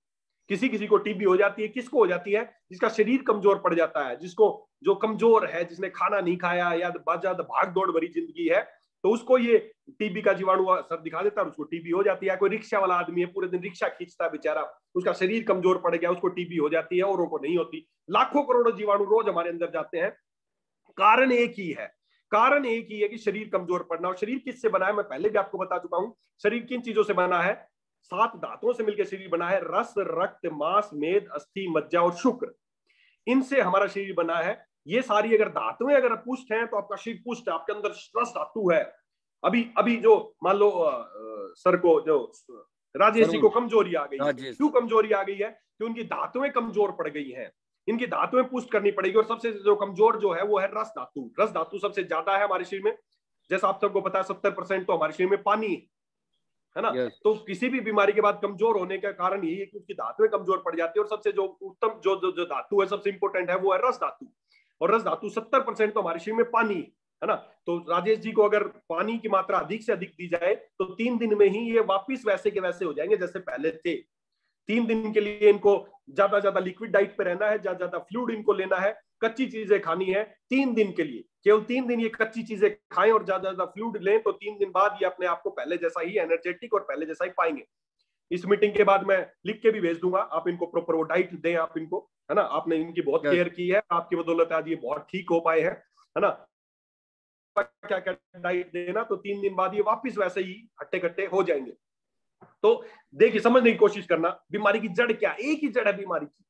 किसी किसी को टीबी हो जाती है। किसको हो जाती है? जिसका शरीर कमजोर पड़ जाता है, जो कमजोर है, जिसने खाना नहीं खाया या ज्यादा भाग दौड़ भरी जिंदगी है, तो उसको ये टीबी का जीवाणु असर दिखा देता है, उसको टीबी हो जाती है। कोई रिक्शा वाला आदमी है, पूरे दिन रिक्शा खींचता है बेचारा, उसका शरीर कमजोर पड़ गया, उसको टीबी हो जाती है, औरों को नहीं होती। लाखों करोड़ों जीवाणु रोज हमारे अंदर जाते हैं। कारण एक ही है कि शरीर कमजोर पड़ना। और शरीर किससे बना है, मैं पहले भी आपको बता चुका हूं। शरीर किन चीजों से बना है? 7 धातुओं से मिलकर शरीर बना है। रस, रक्त, मांस, मेद, अस्थि, मज्जा और शुक्र, इनसे हमारा शरीर बना है। ये सारी अगर धातुएं अगर पुष्ट हैं तो आपका शरीर पुष्ट है, आपके अंदर रस धातु है। अभी जो मान लो सर को, जो राजेश जी को कमजोरी आ गई, क्यों कमजोरी आ गई है? कि उनकी धातुएं कमजोर पड़ गई हैं, इनकी धातुएं पुष्ट करनी पड़ेगी। और सबसे जो कमजोर जो है वो है रस धातु। रस धातु सबसे ज्यादा है हमारे शरीर में। जैसा आप सबको पता है 70% तो हमारे शरीर में पानी है ना। तो किसी भी बीमारी के बाद कमजोर होने का कारण यही है कि उसकी धातुएं कमजोर पड़ जाती है। और सबसे जो उत्तम जो धातु है, सबसे इंपॉर्टेंट है, वो है रस धातु। और रस धातु 70% तो हमारे शरीर में पानी है ना। तो राजेश जी को अगर पानी की मात्रा अधिक से अधिक दी जाए तो 3 दिन में ही ये वापिस वैसे के वैसे हो जाएंगे जैसे पहले थे। 3 दिन के लिए इनको ज्यादा लिक्विड डाइट पे रहना है, ज्यादा फ्लूइड इनको लेना है, कच्ची चीजें खानी है 3 दिन के लिए। केवल 3 दिन ये कच्ची चीजें खाएं और ज्यादा फ्लूइड लें, तो 3 दिन बाद ये अपने आप को पहले जैसा ही एनर्जेटिक और पहले जैसा ही पाएंगे। इस मीटिंग के बाद मैं लिख के भी भेज दूंगा, आप इनको प्रॉपर वो डाइट दें आप इनको, है ना। आपने इनकी बहुत केयर की है, आपकी बदौलत आज ये बहुत ठीक हो पाए हैं, है ना। क्या क्या डाइट देना, तो 3 दिन बाद ये वापिस वैसे ही हट्टे कट्टे हो जाएंगे। तो देखिए, समझने की कोशिश करना, बीमारी की जड़ क्या? एक ही जड़ है बीमारी की,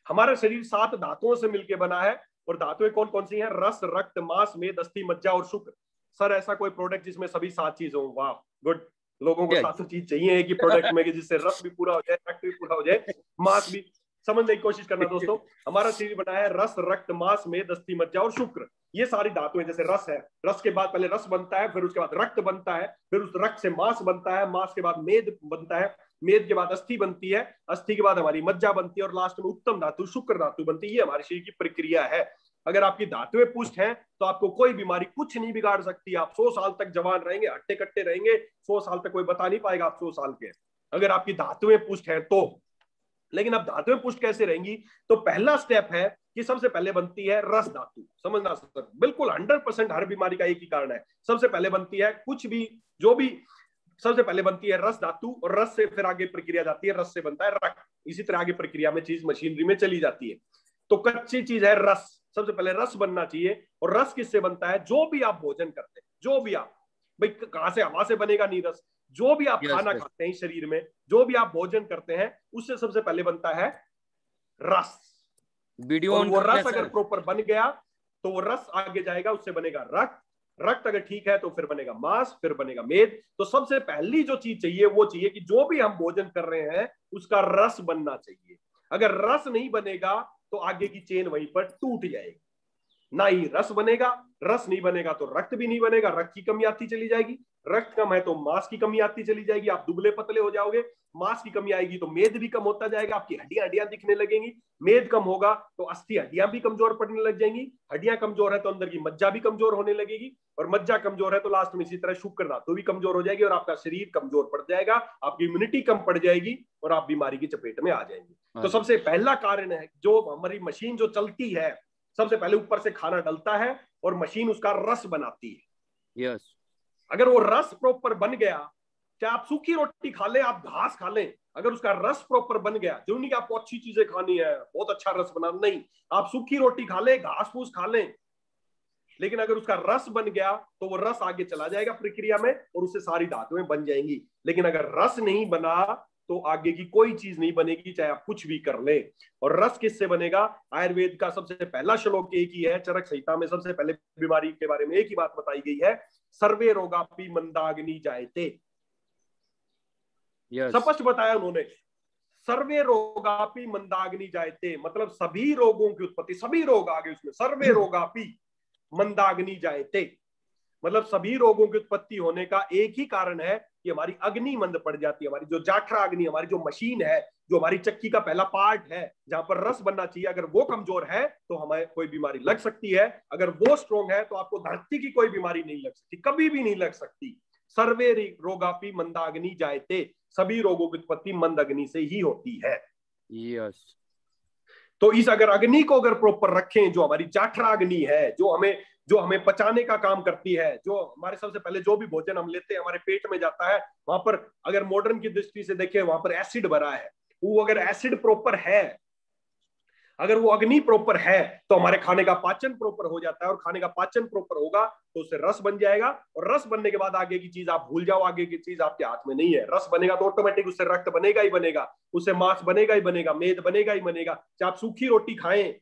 हमारा शरीर 7 धातुओं से मिलकर बना है, और धातुएं कौन कौन सी हैं? रस, रक्त, मांस, मेद, अस्थि, मज्जा और शुक्र। सर ऐसा कोई प्रोडक्ट जिसमें सभी 7 चीज हो? वाह, गुड। लोगों को 7 चीज चाहिए एक ही प्रोडक्ट में, कि जिससे रस भी पूरा हो जाए, रक्त भी पूरा हो जाए, मांस भी। समझने की कोशिश करना दोस्तों, हमारा शरीर बना है रस, रक्त, मांस, मेद, अस्थि, मज्जा और शुक्र। ये सारी धातुएं, जैसे रस है, रस के बाद पहले रस बनता है, फिर उसके बाद रक्त बनता है, फिर उस रक्त से मांस बनता है, मांस के बाद मेद बनता है, मेद के बाद अस्थि बनती है, अस्थि के बाद हमारी मज्जा बनती है, और लास्ट में उत्तम धातु शुक्र धातु बनती है। ये हमारे शरीर की प्रक्रिया है। अगर आपकी धातुएं पुष्ट हैं तो आपको कोई बीमारी कुछ नहीं बिगाड़ सकती। आप 100 साल तक जवान रहेंगे, हट्टे कट्टे रहेंगे, 100 साल तक कोई बता नहीं पाएगा आप 100 साल के, अगर आपकी धातुएं पुष्ट हैं तो। लेकिन अब धातुएं पुष्ट कैसे रहेंगी? तो पहला स्टेप है कि सबसे पहले बनती है रस धातु। समझना सर, बिल्कुल 100% हर बीमारी का एक ही कारण है। सबसे पहले बनती है कुछ भी, जो भी, सबसे पहले बनती है रस धातु, और रस से फिर आगे प्रक्रिया जाती है, रस से बनता है रक्त। इसी तरह आगे प्रक्रिया में चीज मशीनरी में चली जाती है। तो कच्ची चीज है रस, सबसे पहले रस बनना चाहिए। और रस किससे बनता है? जो भी आप भोजन करते हैं, जो भी आप, भाई कहां से, हवा से बनेगा नहीं रस, जो भी आप खाना खाते हैं शरीर में, जो भी आप भोजन करते हैं, उससे सबसे पहले बनता है रस। और वो रस अगर प्रॉपर बन गया तो वो रस आगे जाएगा, उससे बनेगा रक्त, रक्त अगर ठीक है तो फिर बनेगा मांस, फिर बनेगा मेद। तो सबसे पहली जो चीज चाहिए वो चाहिए कि जो भी हम भोजन कर रहे हैं उसका रस बनना चाहिए। अगर रस नहीं बनेगा तो आगे की चेन वहीं पर टूट जाएगी। ना ही रस बनेगा, रस नहीं बनेगा तो रक्त भी नहीं बनेगा, रक्त की कमी आती चली जाएगी, रक्त कम है तो मांस की कमी आती चली जाएगी, आप दुबले पतले हो जाओगे, मांस की कमी आएगी तो मेद भी कम होता जाएगा, आपकी हड्डियां दिखने लगेंगी, मेद कम होगा तो अस्थि हड्डियां भी कमजोर पड़ने लग जाएंगी, हड्डियां कमजोर है तो अंदर की मज्जा भी कमजोर होने लगेगी, और मज्जा कमजोर है तो लास्ट में इसी तरह शुक्र धातु भी कमजोर हो जाएगी, और आपका शरीर कमजोर पड़ जाएगा, आपकी इम्यूनिटी कम पड़ जाएगी, और आप बीमारी की चपेट में आ जाएंगे। तो सबसे पहला कारण है, जो हमारी मशीन जो चलती है, सबसे पहले ऊपर से खाना डलता है और मशीन उसका रस बनाती है। यस। अगर वो रस प्रॉपर बन गया, चाहे आप सूखी रोटी खा लें, आप घास खा लें, अगर उसका रस प्रॉपर बन गया, जो नहीं कि आपको अच्छी चीजें खानी है, बहुत अच्छा रस बना, नहीं, आप सूखी रोटी खा लें, घास फूस खा लें, लेकिन अगर उसका रस बन गया तो वो रस आगे चला जाएगा प्रक्रिया में और उससे सारी धातुएं बन जाएंगी। लेकिन अगर रस नहीं बना तो आगे की कोई चीज नहीं बनेगी, चाहे आप कुछ भी कर ले। और रस किससे बनेगा? आयुर्वेद का सबसे पहला श्लोक एक ही है, चरक संहिता में सबसे पहले बीमारी के बारे में एक ही बात बताई गई है, सर्वे रोगापि मंदाग्नि जायते। स्पष्ट बताया उन्होंने, सर्वे रोगापि मंदाग्नि जायते, मतलब सभी रोगों की उत्पत्ति, सभी रोग आगे उसमें, सर्वे रोगापि मंदाग्नि जायते, मतलब सभी रोगों की उत्पत्ति होने का एक ही कारण है कि हमारी अग्नि मंद पड़ जाती है। हमारी जो जाठरा अग्नि, हमारी जो मशीन है, जो हमारी चक्की का पहला पार्ट है जहां पर रस बनना चाहिए, अगर वो कमजोर है तो हमें कोई बीमारी लग सकती है। अगर वो स्ट्रोंग है तो आपको धरती की कोई बीमारी नहीं लग सकती, कभी भी नहीं लग सकती। सर्वे रोगापि मंदाग्नि जायते, सभी रोगों की उत्पत्ति मंद अग्नि से ही होती है। यस। तो इस अगर अग्नि को अगर प्रॉपर रखें, जो हमारी जाठरा अग्नि है, जो हमें पचाने का काम करती है, जो हमारे सबसे पहले जो भी भोजन हम लेते हैं हमारे पेट में जाता है, वहां पर अगर मॉडर्न की दृष्टि से देखें वहां पर एसिड भरा है, वो अगर एसिड प्रॉपर है, अगर वो अग्नि प्रॉपर है तो हमारे खाने का पाचन प्रॉपर हो जाता है, और खाने का पाचन प्रॉपर होगा तो उससे रस बन जाएगा, और रस बनने के बाद आगे की चीज आप भूल जाओ, आगे की चीज आपके हाथ में नहीं है। रस बनेगा तो ऑटोमेटिक उससे रक्त बनेगा ही बनेगा, उससे मांस बनेगा ही बनेगा, मेद बनेगा ही बनेगा, चाहे आप सूखी रोटी खाएं,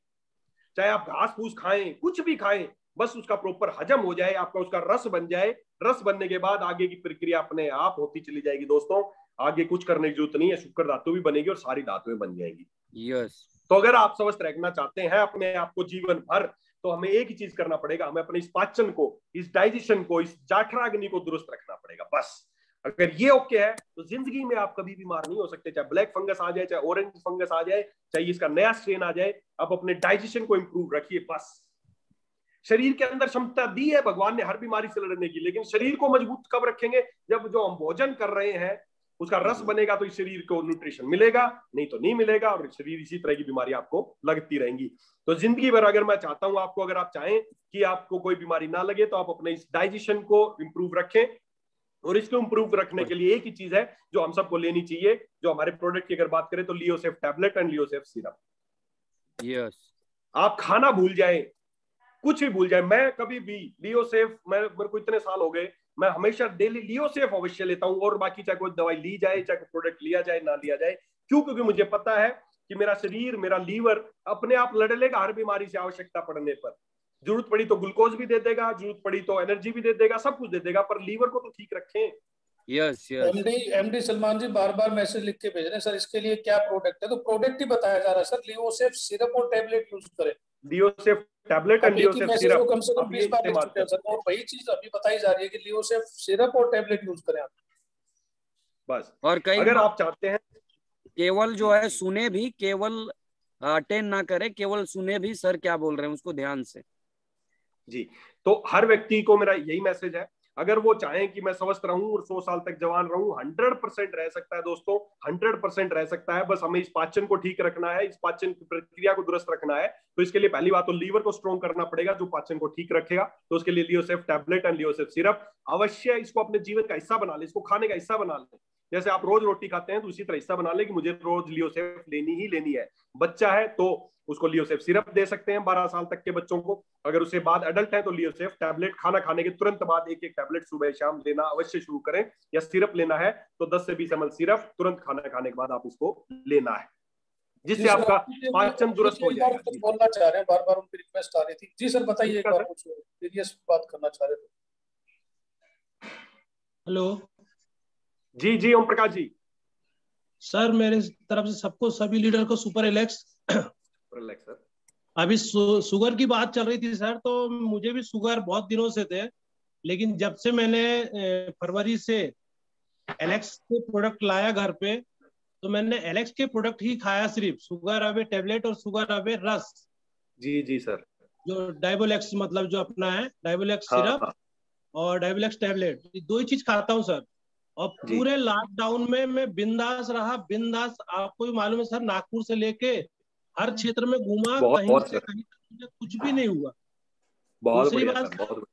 चाहे आप घास फूस खाएं, कुछ भी खाएं, बस उसका प्रॉपर हजम हो जाए, आपका उसका रस बन जाए। रस बनने के बाद आगे की प्रक्रिया अपने आप होती चली जाएगी दोस्तों, आगे कुछ करने की जरूरत नहीं है, शुक्र धातु भी बनेगी और सारी धातुएं बन जाएगी। यस। तो अगर आप स्वस्थ रखना चाहते हैं अपने आप को जीवन भर, तो हमें एक ही चीज करना पड़ेगा, हमें अपने इस पाचन को, इस डाइजेशन को, इस जाठराग्नि को दुरुस्त रखना पड़ेगा। बस अगर ये ओके है तो जिंदगी में आप कभी बीमार नहीं हो सकते, चाहे ब्लैक फंगस आ जाए, चाहे ऑरेंज फंगस आ जाए, चाहे इसका नया स्ट्रेन आ जाए, आप अपने डाइजेशन को इंप्रूव रखिए। बस शरीर के अंदर क्षमता दी है भगवान ने हर बीमारी से लड़ने की, लेकिन शरीर को मजबूत कब रखेंगे? जब जो हम भोजन कर रहे हैं उसका रस बनेगा तो इस शरीर को न्यूट्रिशन मिलेगा, नहीं तो नहीं मिलेगा, और शरीर इसी तरह की बीमारी आपको लगती रहेंगी। तो जिंदगी भर अगर मैं चाहता हूं आपको, अगर आप चाहें कि आपको कोई बीमारी ना लगे, तो आप अपने इस डाइजेशन को इंप्रूव रखें। और इसको इंप्रूव रखने के लिए एक ही चीज है जो हम सबको लेनी चाहिए, जो हमारे प्रोडक्ट की अगर बात करें तो लियोसेफ टैबलेट एंड लियोसेफ सिरप। यस। आप खाना भूल जाए, कुछ भी भूल जाए, मैं कभी भी लियोसेफ, मेरे को इतने साल हो गए, मैं हमेशा डेली लियोसेफ अवश्य लेता हूं, और बाकी चाहे कोई दवाई ली जाए, चाहे कोई प्रोडक्ट लिया जाए ना लिया जाए। क्यों? क्योंकि मुझे पता है कि मेरा शरीर, मेरा लीवर अपने आप लड़ लेगा हर बीमारी से आवश्यकता पड़ने पर। जरूरत पड़ी तो ग्लूकोज भी दे देगा, जरूरत पड़ी तो एनर्जी भी दे देगा, सब कुछ दे देगा, पर लीवर को तो ठीक रखें। Yes yes. एमडी सलमान जी बार बार मैसेज लिख के भेज रहे हैं सर, इसके लिए क्या प्रोडक्ट है? तो प्रोडक्ट ही बताया जा रहा है सर, लियोसेफ सिरप और टेबलेट यूज करें। लियोसेफ टैबलेट एंड लियोसेफ सिरप कम से कम 20 बार लिख चुके हैं सर, और वही चीज अभी बताई जा रही है कि लियोसेफ सिरप और टेबलेट यूज करें आप बस। और कई अगर आप चाहते हैं केवल जो है सुने भी, केवल अटेंड ना करे, केवल सुने भी सर क्या बोल रहे हैं उसको ध्यान से। जी, तो हर व्यक्ति को मेरा यही मैसेज है, अगर वो चाहें कि मैं स्वस्थ रहूं और 100 साल तक जवान रहूं, 100% रह सकता है दोस्तों, 100% रह सकता है। बस हमें इस पाचन को ठीक रखना है, इस पाचन की प्रक्रिया को दुरुस्त रखना है। तो इसके लिए पहली बात तो लीवर को स्ट्रॉन्ग करना पड़ेगा, जो पाचन को ठीक रखेगा। तो उसके लिए लियोसेफ टैबलेट एंड लियोसेफ सिरप अवश्य इसको अपने जीवन का हिस्सा बना ले, इसको खाने का हिस्सा बना ले। जैसे आप रोज रोटी खाते हैं तो उसी तरह हिस्सा बना ले कि मुझे रोज लियोसेफ लेनी ही लेनी है। बच्चा है तो उसको लियोसेफ सिरप दे सकते हैं 12 साल तक के बच्चों को। अगर उसके बाद एडल्ट है तो लियोसेफ टैबलेट खाना खाने के तुरंत बाद एक टैबलेट सुबह शाम लेना अवश्य शुरू करें। या सिरप लेना है तो 10 से 20 ml सिरप तुरंत खाना खाने के बाद आप इसको लेना है, जिससे आपका पाचन दुरुस्त हो जाएगा। बोलना चाह रहे हैं, बार बार उनकी रिक्वेस्ट आ रही थी। जी सर बताइए, एक बार कुछ सीरियस बात करना चाह रहे थे। हेलो जी जी ओम प्रकाश जी। सर, मेरे तरफ से सबको, सभी लीडर को सुपर रिलैक्स सर। अभी शुगर की बात चल रही थी सर, तो मुझे भी शुगर बहुत दिनों से थे, लेकिन जब से मैंने फरवरी से एलेक्स के प्रोडक्ट लाया घर पे, तो मैंने एलेक्स के प्रोडक्ट ही खाया, सिर्फ शुगर अवे टेबलेट और शुगर अवे रस। जी जी सर। जो डाइबोलेक्स मतलब जो अपना है, डाइबोलेक्स सिरप और डाइबोलेक्स टैबलेट, ये दो ही चीज खाता हूँ सर। और पूरे लॉकडाउन में मैं बिंदास रहा, बिंदास। आपको भी मालूम है सर, नागपुर से लेके हर क्षेत्र में घूमा, कहीं से कहीं तक कुछ भी नहीं हुआ। दूसरी बात,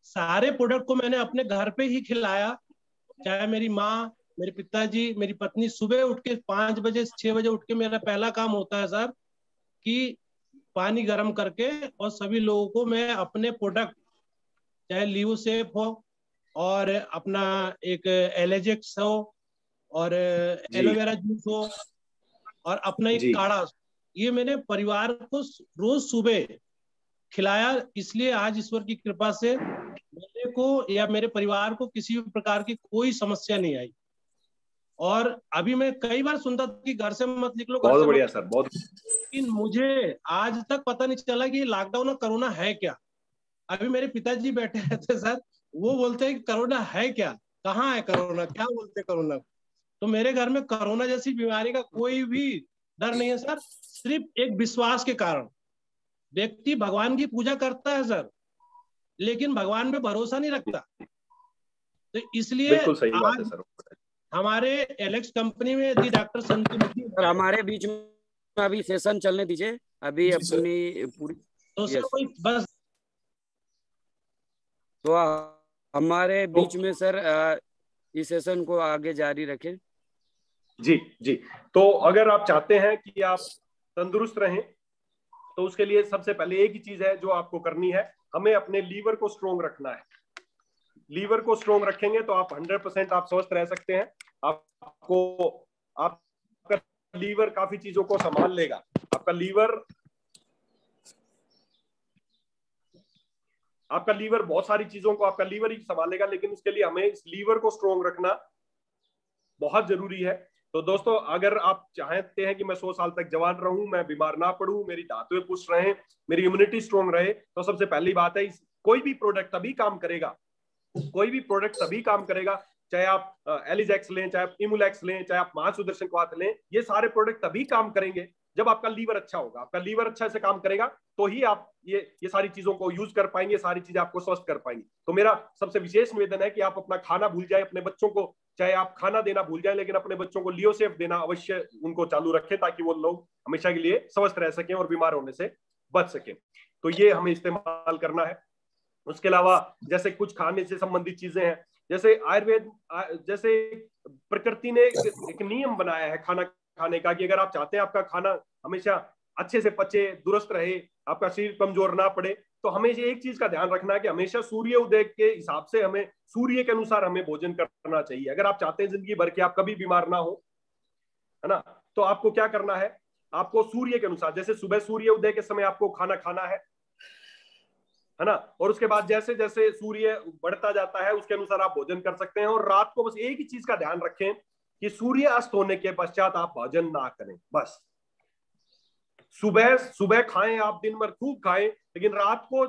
सारे प्रोडक्ट को मैंने अपने घर पे ही खिलाया। चाहे मेरी माँ, मेरे पिताजी, मेरी पत्नी, सुबह उठ के 5 बजे 6 बजे उठ के मेरा पहला काम होता है सर कि पानी गर्म करके और सभी लोगों को मैं अपने प्रोडक्ट, चाहे लियोसेफ हो और अपना एक एलेजेक्स हो और एलोवेरा जूस हो और अपना एक काढ़ा, ये मैंने परिवार को रोज सुबह खिलाया। इसलिए आज ईश्वर की कृपा से मेरे को या मेरे परिवार को किसी भी प्रकार की कोई समस्या नहीं आई। और अभी मैं कई बार सुनता था कि घर से मत निकलो, बहुत बढ़िया सर, बहुत। लेकिन मुझे आज तक पता नहीं चला कि लॉकडाउन और कोरोना है क्या। अभी मेरे पिताजी बैठे रहते सर, वो बोलते हैं कि कोरोना है क्या, कहाँ है कोरोना, क्या बोलते कोरोना। तो मेरे घर में कोरोना जैसी बीमारी का कोई भी डर नहीं है सर। सिर्फ एक विश्वास के कारण व्यक्ति भगवान की पूजा करता है सर, लेकिन भगवान पे भरोसा नहीं रखता। तो इसलिए बिल्कुल सही बात है सर। हमारे एलेक्स कंपनी में यदि डॉक्टर संदीप हमारे बीच में अभी सेशन चलने दीजिए, अभी अपनी पूरी तो सर कोई बस तो हमारे बीच में सर इस सेशन को आगे जारी रखें। जी जी। तो अगर आप चाहते हैं कि आप तंदुरुस्त रहें, तो उसके लिए सबसे पहले एक ही चीज है जो आपको करनी है, हमें अपने लीवर को स्ट्रोंग रखना है। लीवर को स्ट्रोंग रखेंगे तो आप 100% आप स्वस्थ रह सकते हैं। आपका लीवर काफी चीजों को संभाल लेगा। आपका लीवर बहुत सारी चीजों को आपका लीवर ही संभालेगा, लेकिन उसके लिए हमें इस लीवर को स्ट्रोंग रखना बहुत जरूरी है। तो दोस्तों, अगर आप चाहते हैं कि मैं 100 साल तक जवान रहूं, मैं बीमार ना पड़ूं, मेरी धातुएं पुष्ट रहें, मेरी इम्यूनिटी स्ट्रोंग रहे, तो सबसे पहली बात है, कोई भी प्रोडक्ट तभी काम करेगा, कोई भी प्रोडक्ट तभी काम करेगा, चाहे आप एलिजेक्स लें, चाहे आप इमुलेक्स लें, चाहे आप महासुदर्शन क्वाथ लें, ये सारे प्रोडक्ट तभी काम करेंगे जब आपका लीवर अच्छा होगा। आपका लीवर अच्छा से काम करेगा तो ही आप ये सारी चीजों को यूज कर पाएंगे, सारी चीजें आपको स्वस्थ कर पाएंगे। तो मेरा सबसे विशेष निवेदन है कि आप अपना खाना भूल जाए, अपने बच्चों को चाहे आप खाना देना भूल जाए, लेकिन अपने बच्चों को लियोसेफ देना अवश्य उनको चालू रखें, ताकि वो लोग हमेशा के लिए स्वस्थ रह सकें और बीमार होने से बच सकें। तो ये हमें इस्तेमाल करना है। उसके अलावा जैसे कुछ खाने से संबंधित चीजें हैं, जैसे आयुर्वेद, जैसे प्रकृति ने एक नियम बनाया है खाना खाने का, कि अगर आप चाहते हैं आपका खाना हमेशा अच्छे से पचे, दुरुस्त रहे, आपका शरीर कमजोर ना पड़े, तो हमेशा एक चीज का ध्यान रखना है कि हमेशा सूर्य उदय के हिसाब से हमें, सूर्य के अनुसार हमें भोजन करना चाहिए। अगर आप चाहते हैं जिंदगी भर के आप कभी बीमार ना हो, है ना, तो आपको क्या करना है आपको सूर्य के अनुसार, जैसे सुबह सूर्य उदय के समय आपको खाना खाना है ना, और उसके बाद जैसे जैसे सूर्य बढ़ता जाता है उसके अनुसार आप भोजन कर सकते हैं। और रात को बस एक ही चीज का ध्यान रखें कि सूर्य अस्त होने के पश्चात आप भोजन ना करें। बस सुबह सुबह खाएं, आप दिन भर खूब खाएं, लेकिन रात को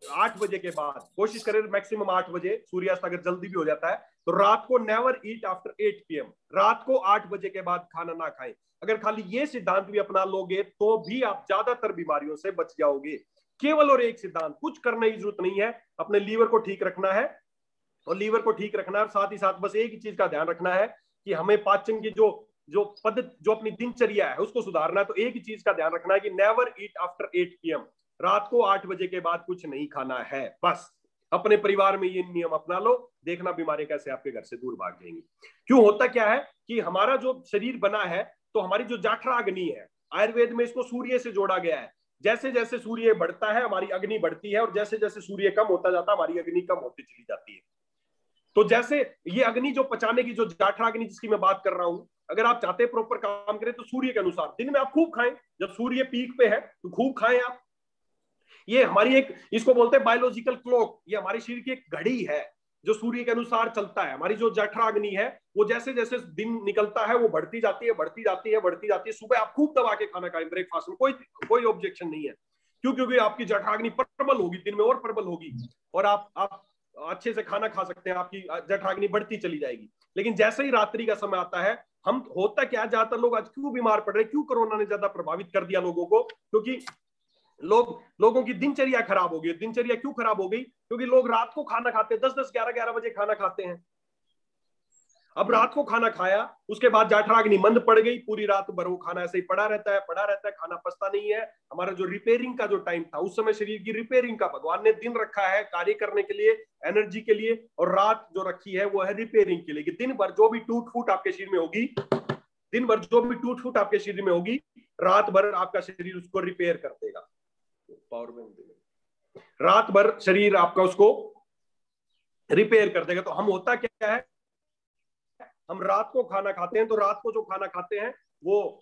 8 बजे के बाद कोशिश करें, मैक्सिमम 8 बजे, सूर्यास्त अगर जल्दी भी हो जाता है तो रात को नेवर ईट आफ्टर 8 PM, रात को 8 बजे के बाद खाना ना खाएं। अगर खाली ये सिद्धांत भी अपना लोगे तो भी आप ज्यादातर बीमारियों से बच जाओगे। केवल और एक सिद्धांत, कुछ करने की जरूरत नहीं है, अपने लीवर को ठीक रखना है, और लीवर को ठीक रखना है, साथ ही साथ बस एक ही चीज का ध्यान रखना है कि हमें पाचन की जो अपनी दिनचर्या है उसको सुधारना है। तो एक ही चीज का ध्यान रखना है कि नेवर ईट आफ्टर 8 PM, रात को 8 बजे के बाद कुछ नहीं खाना है। बस अपने परिवार में ये नियम अपना लो, देखना बीमारी कैसे आपके घर से दूर भाग जाएंगी। क्यों होता क्या है कि हमारा जो शरीर बना है, तो हमारी जो जठराग्नि है, आयुर्वेद में इसको सूर्य से जोड़ा गया है। जैसे जैसे सूर्य बढ़ता है हमारी अग्नि बढ़ती है, और जैसे जैसे सूर्य कम होता जाता है हमारी अग्नि कम होती चली जाती है। तो जैसे ये अग्नि जो पचाने की जो जठराग्नि जिसकी मैं बात कर रहा हूं, अगर आप चाहते हैं प्रॉपर काम करें तो सूर्य के अनुसार दिन में आप खूब खाएं, जब सूर्य पीक पे है तो खूब खाएं आप। ये हमारी एक, इसको बोलते हैं बायोलॉजिकल क्लॉक, ये हमारे शरीर की एक घड़ी है जो सूर्य के अनुसार चलता है। हमारी जो जठराग्नि है वो जैसे जैसे दिन निकलता है वो बढ़ती जाती है, बढ़ती जाती है, बढ़ती जाती है। सुबह आप खूब दबा के खाना खाएं ब्रेकफास्ट में, कोई ऑब्जेक्शन नहीं है। क्यों? क्योंकि आपकी जठराग्नि प्रबल होगी, दिन में और प्रबल होगी, और आप अच्छे से खाना खा सकते हैं, आपकी जठराग्नि बढ़ती चली जाएगी। लेकिन जैसे ही रात्रि का समय आता है, हम होता क्या, ज्यादातर लोग आज क्यों बीमार पड़ रहे हैं, क्यों कोरोना ने ज्यादा प्रभावित कर दिया लोगों को? क्योंकि लोगों की दिनचर्या खराब हो गई। दिनचर्या क्यों खराब हो गई? क्योंकि लोग रात को खाना खाते हैं, 10-10, 11-11 बजे खाना खाते हैं। अब रात को खाना खाया, उसके बाद जठराग्नि मंद पड़ गई, पूरी रात भर वो खाना ऐसे ही पड़ा रहता है, खाना पचता नहीं है। हमारा जो रिपेयरिंग का जो टाइम था, उस समय शरीर की रिपेयरिंग का भगवान ने दिन रखा है कार्य करने के लिए, एनर्जी के लिए, और रात जो रखी है वो है रिपेयरिंग के लिए, कि दिन भर जो भी टूट फूट आपके शरीर में होगी, दिन भर जो भी टूट फूट आपके शरीर में होगी, रात भर आपका शरीर उसको रिपेयर कर देगा। रात भर शरीर आपका उसको रिपेयर कर देगा। तो हम होता क्या है, हम रात को खाना खाते हैं, तो रात को जो खाना खाते हैं वो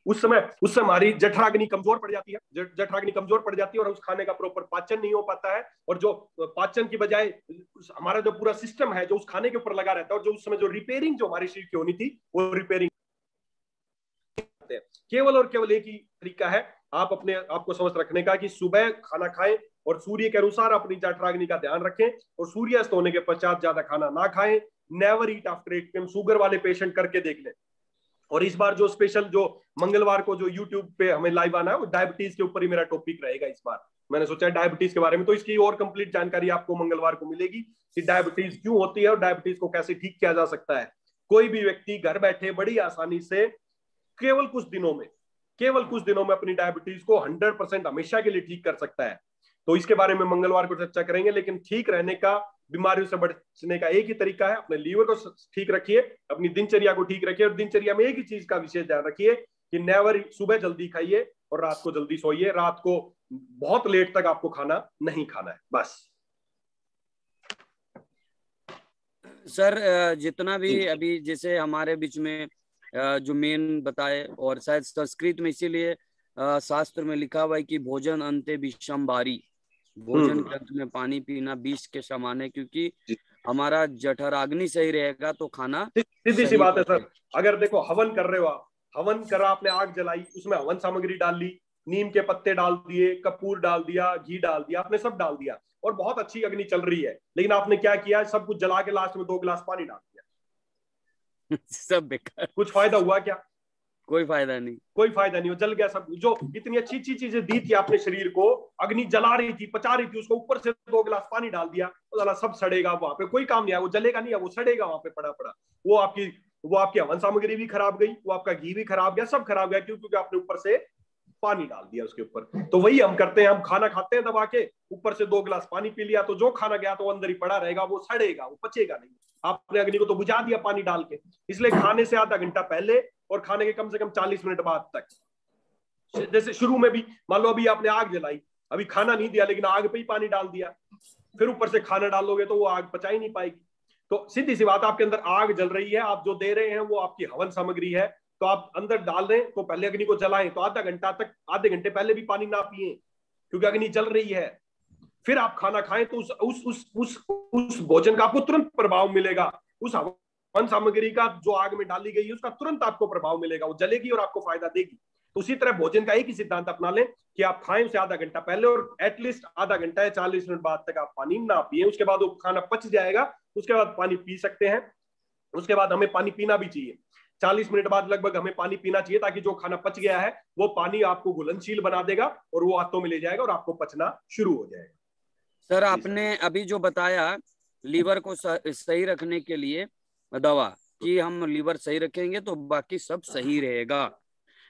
उस समय हमारी जठराग्नि कमजोर पड़ जाती है, जठराग्नि कमजोर पड़ जाती है, और उस खाने का प्रॉपर पाचन नहीं हो पाता है, और जो पाचन की बजाय हमारा जो पूरा सिस्टम है जो उस खाने के ऊपर लगा रहता है, और जो उस समय जो रिपेयरिंग जो हमारे शरीर की होनी थी वो रिपेयरिंग। केवल और केवल एक ही तरीका है आप अपने आपको समझ रखने का, कि सुबह खाना खाएं और सूर्य के अनुसार अपनी जठराग्नि का ध्यान रखें, और सूर्यास्त होने के पश्चात ज्यादा खाना ना खाएं। नेवर ईट आफ्टर 8 PM। शुगर वाले पेशेंट करके देख लें। और इस बार जो स्पेशल जो मंगलवार को जो यूट्यूब पे हमें लाइव आना है, वो डायबिटीज के ऊपर ही मेरा टॉपिक रहेगा इस बार। मैंने सोचा डायबिटीज के बारे में, तो इसकी और कंप्लीट जानकारी आपको मंगलवार को मिलेगी कि डायबिटीज क्यों होती है और डायबिटीज को कैसे ठीक किया जा सकता है। कोई भी व्यक्ति घर बैठे बड़ी आसानी से केवल कुछ दिनों में अपनी डायबिटीज को 100% हमेशा के लिए ठीक कर सकता है। तो इसके बारे में मंगलवार को चर्चा करेंगे। लेकिन ठीक रहने का, बीमारियों से बचने का एक ही तरीका है, अपने लीवर को ठीक रखिए, अपनी दिनचर्या को ठीक रखिए, और दिनचर्या में एक ही चीज का विशेष ध्यान रखिए कि नेवर, सुबह जल्दी खाइए और रात को जल्दी सोइए। रात को बहुत लेट तक आपको खाना नहीं खाना है। बस सर, जितना भी अभी जैसे हमारे बीच में जो मेन बताए, और शायद संस्कृत में इसीलिए शास्त्र में लिखा हुआ है कि भोजन अंते विषम बारी, भोजन के अंत में पानी पीना विष के समान है, क्योंकि हमारा जठराग्नि सही रहेगा तो खाना सीधी सी बात है सर। अगर देखो हवन कर रहे हो आप, हवन करा, आपने आग जलाई, उसमें हवन सामग्री डाल ली, नीम के पत्ते डाल दिए, कपूर डाल दिया, घी डाल दिया, आपने सब डाल दिया, और बहुत अच्छी अग्नि चल रही है, लेकिन आपने क्या किया, सब कुछ जला के लास्ट में 2 गिलास पानी डाल दिया। सब बेकार। कुछ फायदा हुआ क्या? कोई फायदा नहीं, कोई फायदा नहीं हो, जल गया सब। जो इतनी अच्छी अच्छी चीजें दी थी आपने शरीर को, अग्नि जला रही थी, पचा रही थी, उसको ऊपर से 2 गिलास पानी डाल दिया, तो सब सड़ेगा वहां पे, कोई काम नहीं है, वो जलेगा नहीं है, वो सड़ेगा वहां पे पड़ा पड़ा। वो आपकी हवन सामग्री भी खराब गई, वो आपका घी भी खराब गया, सब खराब गया। क्यों? क्योंकि आपने ऊपर से पानी डाल दिया उसके ऊपर। तो वही हम करते हैं, हम खाना खाते हैं दबा के, ऊपर से 2 गिलास पानी पी लिया, तो जो खाना गया तो अंदर ही पड़ा रहेगा, वो सड़ेगा, वो पचेगा नहीं। आपने अग्नि को तो बुझा दिया पानी डाल के। इसलिए खाने से आधा घंटा पहले और खाने के कम से कम 40 मिनट बाद तक, जैसे शुरू में भी मान लो अभी आपने आग जलाई, अभी खाना नहीं दिया, लेकिन आग पे ही पानी डाल दिया, फिर ऊपर से खाना डालोगे तो वो आग पचा ही नहीं पाएगी। तो सीधी सी बात, आपके अंदर आग जल रही है, आप जो दे रहे हैं वो आपकी हवन सामग्री है, तो आप अंदर डाल दें तो पहले अग्नि को जलाएं, तो आधे घंटे पहले भी पानी ना पिए क्योंकि अग्नि जल रही है। फिर आप खाना खाएं तो उस भोजन का आपको तुरंत प्रभाव मिलेगा, उस हवन सामग्री का जो आग में डाली गई है उसका तुरंत आपको प्रभाव मिलेगा, वो जलेगी और आपको फायदा देगी। तो उसी तरह भोजन का एक ही सिद्धांत अपना लें कि आप खाएं उसे आधा घंटा पहले और एटलीस्ट आधा घंटा या 40 मिनट बाद तक आप पानी ना पिए। उसके बाद वो खाना पच जाएगा, उसके बाद पानी पी सकते हैं। उसके बाद हमें पानी पीना भी चाहिए, 40 मिनट बाद लगभग हमें पानी पीना चाहिए, ताकि जो खाना पच गया है वो पानी आपको घुलनशील बना देगा और वो आंतों में ले जाएगा और आपको पचना शुरू हो जाएगा। सर आपने अभी जो बताया लीवर को सही रखने के लिए दवा कि हम लीवर सही रखेंगे तो बाकी सब सही रहेगा,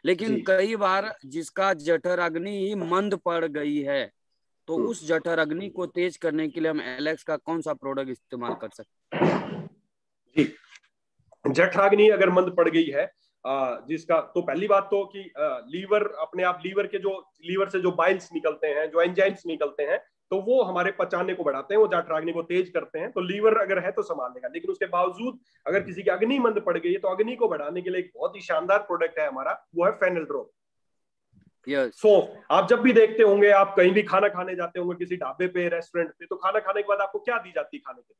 लेकिन कई बार जिसका जठर अग्नि ही मंद पड़ गई है तो उस जठर अग्नि को तेज करने के लिए हम एलेक्स का कौन सा प्रोडक्ट इस्तेमाल कर सकते हैं? जी, जठराग्नि अगर मंद पड़ गई है जिसका, तो पहली बात तो कि लीवर अपने आप, लीवर से जो बाइल्स निकलते हैं, जो एंजाइम्स निकलते हैं, तो वो हमारे पचाने को बढ़ाते हैं, वो जठराग्नि को तेज करते हैं। तो लीवर अगर है तो संभाल लेगा, लेकिन उसके बावजूद अगर किसी की अग्नि मंद पड़ गई है तो अग्नि को बढ़ाने के लिए एक बहुत ही शानदार प्रोडक्ट है हमारा, वो है फेनल ड्रॉप। सौंफ, आप जब भी देखते होंगे, आप कहीं भी खाना खाने जाते होंगे किसी ढाबे पे, रेस्टोरेंट पे, तो खाना खाने के बाद आपको क्या दी जाती है? खाने के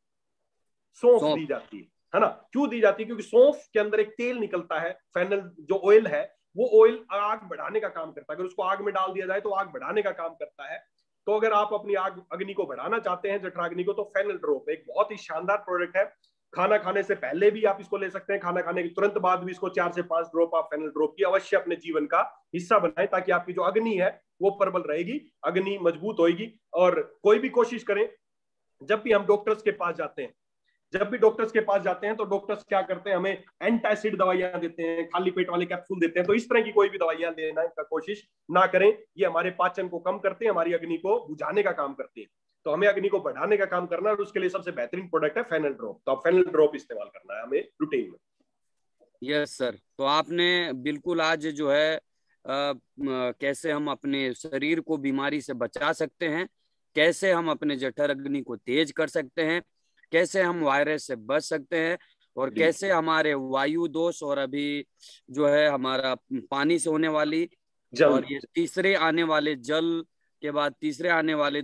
सौंफ दी जाती है ना? क्यों दी जाती है? क्योंकि सौंफ के अंदर एक तेल निकलता है, फेनल जो ऑयल है, वो ऑयल आग बढ़ाने का काम करता है। अगर उसको आग में डाल दिया जाए तो आग बढ़ाने का काम करता है। तो अगर आप अपनी अग्नि को बढ़ाना चाहते हैं, जठराग्नि को, तो फेनल ड्रॉप एक बहुत ही शानदार प्रोडक्ट है। खाना खाने से पहले भी आप इसको ले सकते हैं, खाना खाने के तुरंत बाद भी इसको 4 से 5 ड्रॉप आप फेनल ड्रॉप की अवश्य अपने जीवन का हिस्सा बनाएं, ताकि आपकी जो अग्नि है वो प्रबल रहेगी, अग्नि मजबूत होगी। और कोई भी कोशिश करें, जब भी हम डॉक्टर्स के पास जाते हैं, तो डॉक्टर्स क्या करते हैं? हमें एंटासिड दवाइयां देते हैं, खाली पेट वाले कैप्सूल देते हैं। तो इस तरह की कोई भी दवाइयां लेना का कोशिश ना करें, ये हमारे पाचन को कम करते हैं, हमारी अग्नि को बुझाने का काम करते हैं। तो हमें अग्नि को बढ़ाने का काम करना है, और उसके लिए सबसे बेहतरीन प्रोडक्ट है फेनल ड्रॉप। तो आप फेनल ड्रॉप इस्तेमाल करना है हमें रूटीन में। यस सर, तो आपने बिल्कुल आज जो है कैसे हम अपने शरीर को बीमारी से बचा सकते हैं, कैसे हम अपने जठर अग्नि को तेज कर सकते हैं, कैसे हम वायरस से बच सकते हैं, और कैसे हमारे वायु दोष और अभी जो है हमारा पानी से होने वाली और ये तीसरे आने वाले जल के बाद तीसरे आने वाले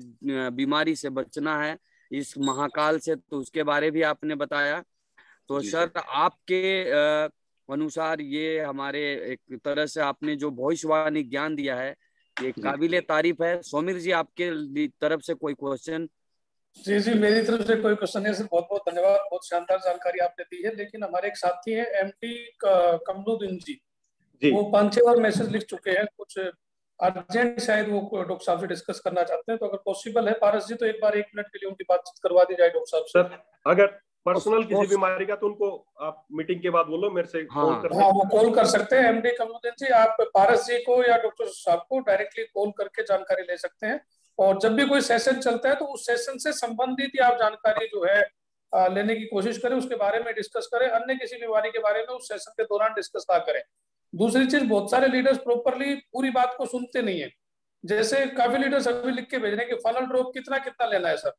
बीमारी से बचना है इस महाकाल से, तो उसके बारे भी आपने बताया। तो सर आपके अनुसार ये हमारे एक तरह से आपने जो भविष्यवाणी ज्ञान दिया है ये काबिले तारीफ है। सौमिर जी, आपके तरफ से कोई क्वेश्चन? जी, मेरी तरफ से कोई क्वेश्चन नहीं सर, बहुत बहुत धन्यवाद, बहुत शानदार जानकारी आपने दी है। लेकिन हमारे एक साथी है एमडी कमरुद्दीन जी, वो 5-6 बार मैसेज लिख चुके हैं, कुछ अर्जेंट शायद वो डॉक्टर साहब से डिस्कस करना चाहते हैं। तो अगर पॉसिबल है पारस जी, तो एक बार 1 मिनट के लिए उनकी बातचीत करवा दी जाए डॉक्टर साहब से। सर अगर पर्सनल किसी बीमारी का, तो उनको आप मीटिंग के बाद बोलो, मेरे से कॉल कर। हाँ, वो कॉल कर सकते हैं। एमडी कमरुद्दीन जी, आप पारस जी को या डॉक्टर साहब को डायरेक्टली कॉल करके जानकारी ले सकते हैं। और जब भी कोई सेशन चलता है तो उस सेशन से संबंधित ही आप जानकारी जो है लेने की कोशिश करें, उसके बारे में डिस्कस करें। अन्य किसी बीमारी के बारे में उस सेशन के दौरान डिस्कस ना करें। दूसरी चीज, बहुत सारे लीडर्स प्रॉपरली पूरी बात को सुनते नहीं है। जैसे काफी लीडर्स अभी लिख के भेज रहे हैं कि फेनल ड्रॉप कितना लेना है सर,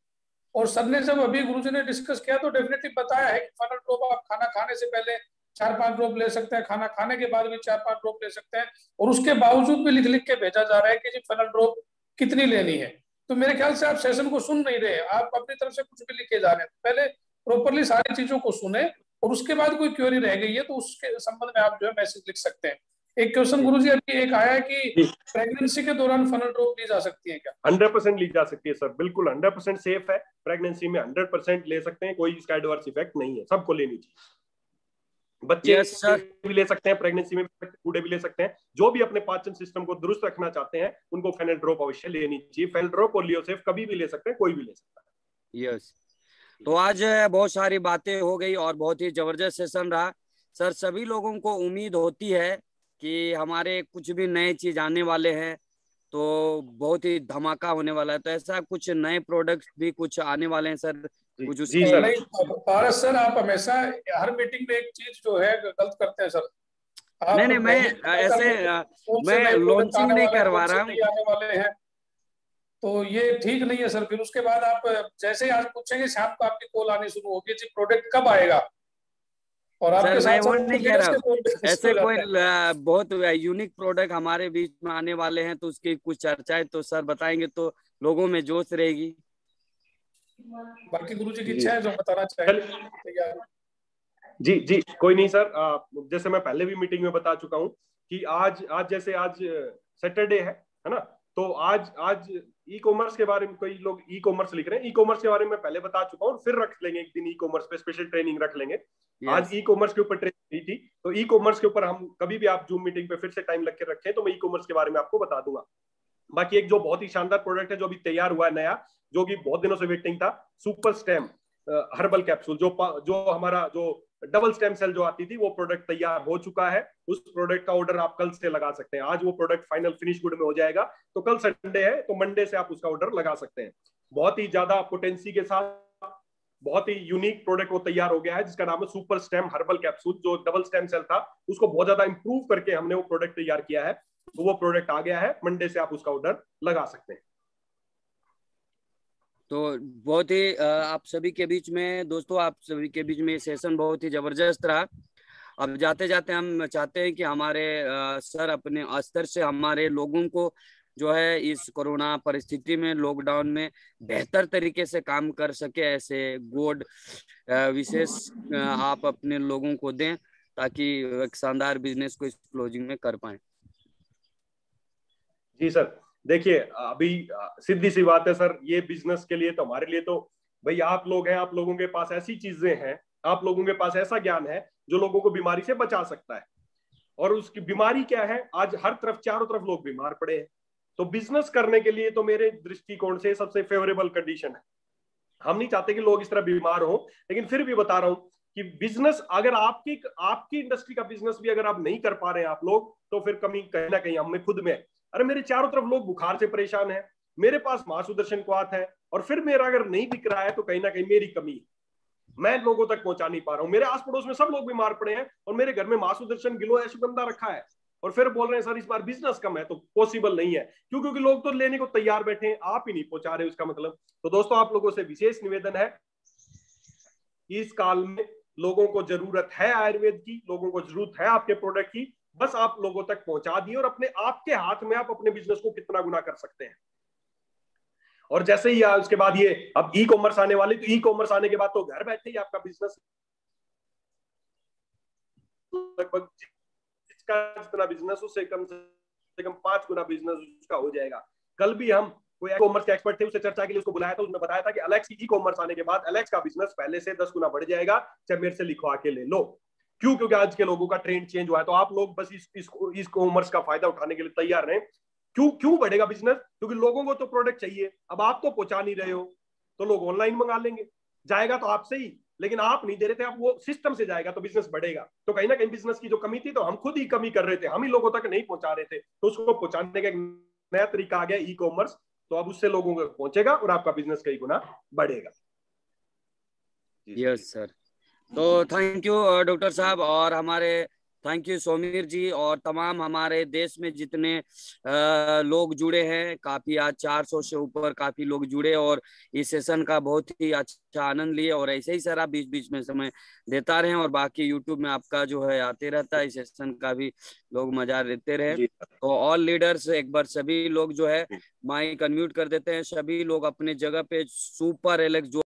और सर ने जब अभी गुरुजी ने डिस्कस किया तो डेफिनेटली बताया है कि फेनल ड्रॉप आप खाना खाने से पहले 4-5 ड्रॉप ले सकते हैं, खाना खाने के बाद भी 4-5 ड्रॉप ले सकते हैं, और उसके बावजूद भी लिख के भेजा जा रहा है कि जी फेनल ड्रॉप कितनी लेनी है। तो मेरे ख्याल से आप सेशन को सुन नहीं रहे, आप अपनी तरफ से कुछ भी लिखे जा रहे हैं। पहले प्रॉपरली सारी चीजों को सुने, और उसके बाद कोई क्वेरी रह गई है तो उसके संबंध में आप जो है मैसेज लिख सकते हैं। एक क्वेश्चन गुरुजी अभी एक आया है कि प्रेगनेंसी के दौरान फेनल ड्रॉप ली जा सकती है क्या? 100% ली जा सकती है सर, बिल्कुल 100% सेफ है। प्रेगनेंसी में 100% ले सकते हैं, कोई इसका एडवर्स इफेक्ट नहीं है, सबको लेनी चाहिए। बच्चे भी ले सकते हैं, प्रेगनेंसी में बूढ़े भी ले सकते हैं। जो भी अपने पाचन सिस्टम को दुरुस्त रखना चाहते हैं उनको फेनल ड्रॉप अवश्य लेनी चाहिए। फेनल ड्रॉप और लियोसेफ कभी भी ले सकते हैं, कोई भी ले सकता है। यस, तो आज बहुत सारी बातें हो गई और बहुत ही जबरदस्त सेशन रहा सर। सभी लोगों को उम्मीद होती है कि हमारे कुछ भी नए चीज आने वाले हैं, तो बहुत ही धमाका होने वाला है। तो ऐसा कुछ नए प्रोडक्ट्स भी कुछ आने वाले हैं सर? कुछ जी सर। पारस सर, आप हमेशा हर मीटिंग में एक चीज जो है गलत करते हैं सर। नहीं, मैं ऐसे मैं लॉन्चिंग नहीं करवा रहा हूँ। आने वाले हैं तो ये ठीक नहीं है सर। फिर उसके बाद आप जैसे ही आज पूछेंगे, शाम को आपकी कॉल आनी शुरू होगी, जी प्रोडक्ट कब आएगा, और आपके सर मैं साथ वो साथ नहीं कह रहा हूँ, ऐसे शुरू हो कोई जाता है। बहुत यूनिक प्रोडक्ट हमारे बीच में आने वाले हैं, तो उसकी कुछ चर्चाएं तो सर बताएंगे तो लोगों में जोश रहेगी। बाकी गुरुजी की जी इच्छा है जो बताना चाहे। जी जी, कोई नहीं सर। जैसे मैं पहले भी मीटिंग में बता चुका हूँ कि आज जैसे आज सैटरडे है ना, तो आज ई कॉमर्स के बारे में, कई लोग ई कॉमर्स लिख रहे हैं, ई कॉमर्स के बारे में पहले बता चुका हूँ, फिर रख लेंगे एक दिन ई कॉमर्स पे स्पेशल ट्रेनिंग रख लेंगे। आज ई कॉमर्स के ऊपर ट्रेनिंग हुई थी, तो ई कॉमर्स के ऊपर हम कभी भी आप जूम मीटिंग पे फिर से टाइम लग के रखें तो मैं ई कॉमर्स के बारे में आपको बता दूंगा। बाकी एक जो बहुत ही शानदार प्रोडक्ट है जो अभी तैयार हुआ है नया, जो कि बहुत दिनों से वेटिंग था, सुपर स्टेम हर्बल कैप्सूल, जो हमारा जो डबल स्टेम सेल जो आती थी, वो प्रोडक्ट तैयार हो चुका है। उस प्रोडक्ट का ऑर्डर आप कल से लगा सकते हैं। आज वो प्रोडक्ट फाइनल फिनिश गुड में हो जाएगा, तो कल संडे है तो मंडे से आप उसका ऑर्डर लगा सकते हैं। बहुत ही ज्यादा पोटेंसी के साथ बहुत ही यूनिक प्रोडक्ट वो तैयार हो गया है, जिसका नाम है सुपर स्टेम हर्बल कैप्सूल। जो डबल स्टेम सेल था उसको बहुत ज्यादा इंप्रूव करके हमने वो प्रोडक्ट तैयार किया है, तो वो प्रोडक्ट आ गया है, मंडे से आप उसका ऑर्डर लगा सकते हैं। तो बहुत ही आप सभी के बीच में दोस्तों, आप सभी के बीच में ये सेशन बहुत ही जबरदस्त रहा। अब जाते जाते हम चाहते हैं कि हमारे सर अपने स्तर से हमारे लोगों को जो है इस कोरोना परिस्थिति में, लॉकडाउन में बेहतर तरीके से काम कर सके, ऐसे गोड विशेष आप अपने लोगों को दें, ताकि एक शानदार बिजनेस को इस क्लोजिंग में कर पाए। जी सर, देखिए अभी सीधी सी बात है सर, ये बिजनेस के लिए तो हमारे लिए तो भाई आप लोग हैं, आप लोगों के पास ऐसी चीजें हैं, आप लोगों के पास ऐसा ज्ञान है जो लोगों को बीमारी से बचा सकता है। और उसकी बीमारी क्या है, आज हर तरफ चारों तरफ लोग बीमार पड़े हैं, तो बिजनेस करने के लिए तो मेरे दृष्टिकोण से सबसे फेवरेबल कंडीशन है। हम नहीं चाहते कि लोग इस तरह बीमार हो, लेकिन फिर भी बता रहा हूं कि बिजनेस अगर आपकी इंडस्ट्री का बिजनेस भी अगर आप नहीं कर पा रहे हैं आप लोग, तो फिर कमी कहीं ना कहीं हमें खुद में है। अरे मेरे चारों तरफ लोग बुखार से परेशान है, मेरे पास महासुदर्शन क्वाथ है, और फिर मेरा अगर नहीं बिक रहा है तो कहीं ना कहीं मेरी कमी है, मैं लोगों तक पहुंचा नहीं पा रहा हूं। मेरे आस पड़ोस में सब लोग बीमार पड़े हैं और मेरे घर में महासुदर्शन गिलो अश्वगंधा रखा है, और फिर बोल रहे हैं सर इस बार बिजनेस कम है। तो पॉसिबल नहीं है, क्यों? क्योंकि लोग तो लेने को तैयार बैठे हैं, आप ही नहीं पहुंचा रहे उसका मतलब। तो दोस्तों आप लोगों से विशेष निवेदन है, इस काल में लोगों को जरूरत है आयुर्वेद की, लोगों को जरूरत है आपके प्रोडक्ट की, बस आप लोगों तक पहुंचा दिए, और अपने आपके हाथ में आप अपने बिजनेस को कितना गुना कर सकते हैं। और जैसे ही उसके बाद ये अब ई कॉमर्स आने वाली, तो ई कॉमर्स आने के बाद तो घर बैठे ही आपका बिजनेस लगभग जितना बिजनेस उससे कम से कम 5 गुना बिजनेस उसका हो जाएगा। कल भी हम कोई ई कॉमर्स के एक्सपर्ट थे, उससे चर्चा के लिए उसको बुलाया था, उसने बताया था कि एलेक्स की ई कॉमर्स आने के बाद एलेक्स का बिजनेस पहले से 10 गुना बढ़ जाएगा, चाहे मेरे से लिखवा के ले लो। क्यों? क्योंकि आज के लोगों का ट्रेंड चेंज हुआ है। तो आप लोग बस इस कॉमर्स का फायदा उठाने के लिए तैयार रहें। क्यों बढ़ेगा बिजनेस? क्योंकि लोगों को तो प्रोडक्ट चाहिए, अब आप तो पहुंचा नहीं रहे हो, तो लोग ऑनलाइन मंगा लेंगे, जाएगा तो आपसे ही, लेकिन आप नहीं दे रहे थे, आप वो सिस्टम से जाएगा तो बिजनेस बढ़ेगा। तो कहीं ना कहीं बिजनेस की जो कमी थी, तो हम खुद ही कमी कर रहे थे, हम ही लोगों तक नहीं पहुंचा रहे थे, तो उसको पहुंचाने का एक नया तरीका आ गया ई कॉमर्स। तो अब उससे लोगों को पहुंचेगा और आपका बिजनेस कई गुना बढ़ेगा। यस सर, तो थैंक यू डॉक्टर साहब, और हमारे थैंक यू सोमीर जी, और तमाम हमारे देश में जितने लोग जुड़े हैं, काफी आज 400 से ऊपर काफी लोग जुड़े और इस सेशन का बहुत ही अच्छा आनंद लिए। और ऐसे ही सर आप बीच बीच में समय देता रहें, और बाकी यूट्यूब में आपका जो है आते रहता है, इस सेशन का भी लोग मजा लेते रहे। तो ऑल लीडर्स एक बार सभी लोग जो है माइक अनम्यूट कर देते हैं, सभी लोग अपने जगह पे सुपर एलेक्स जो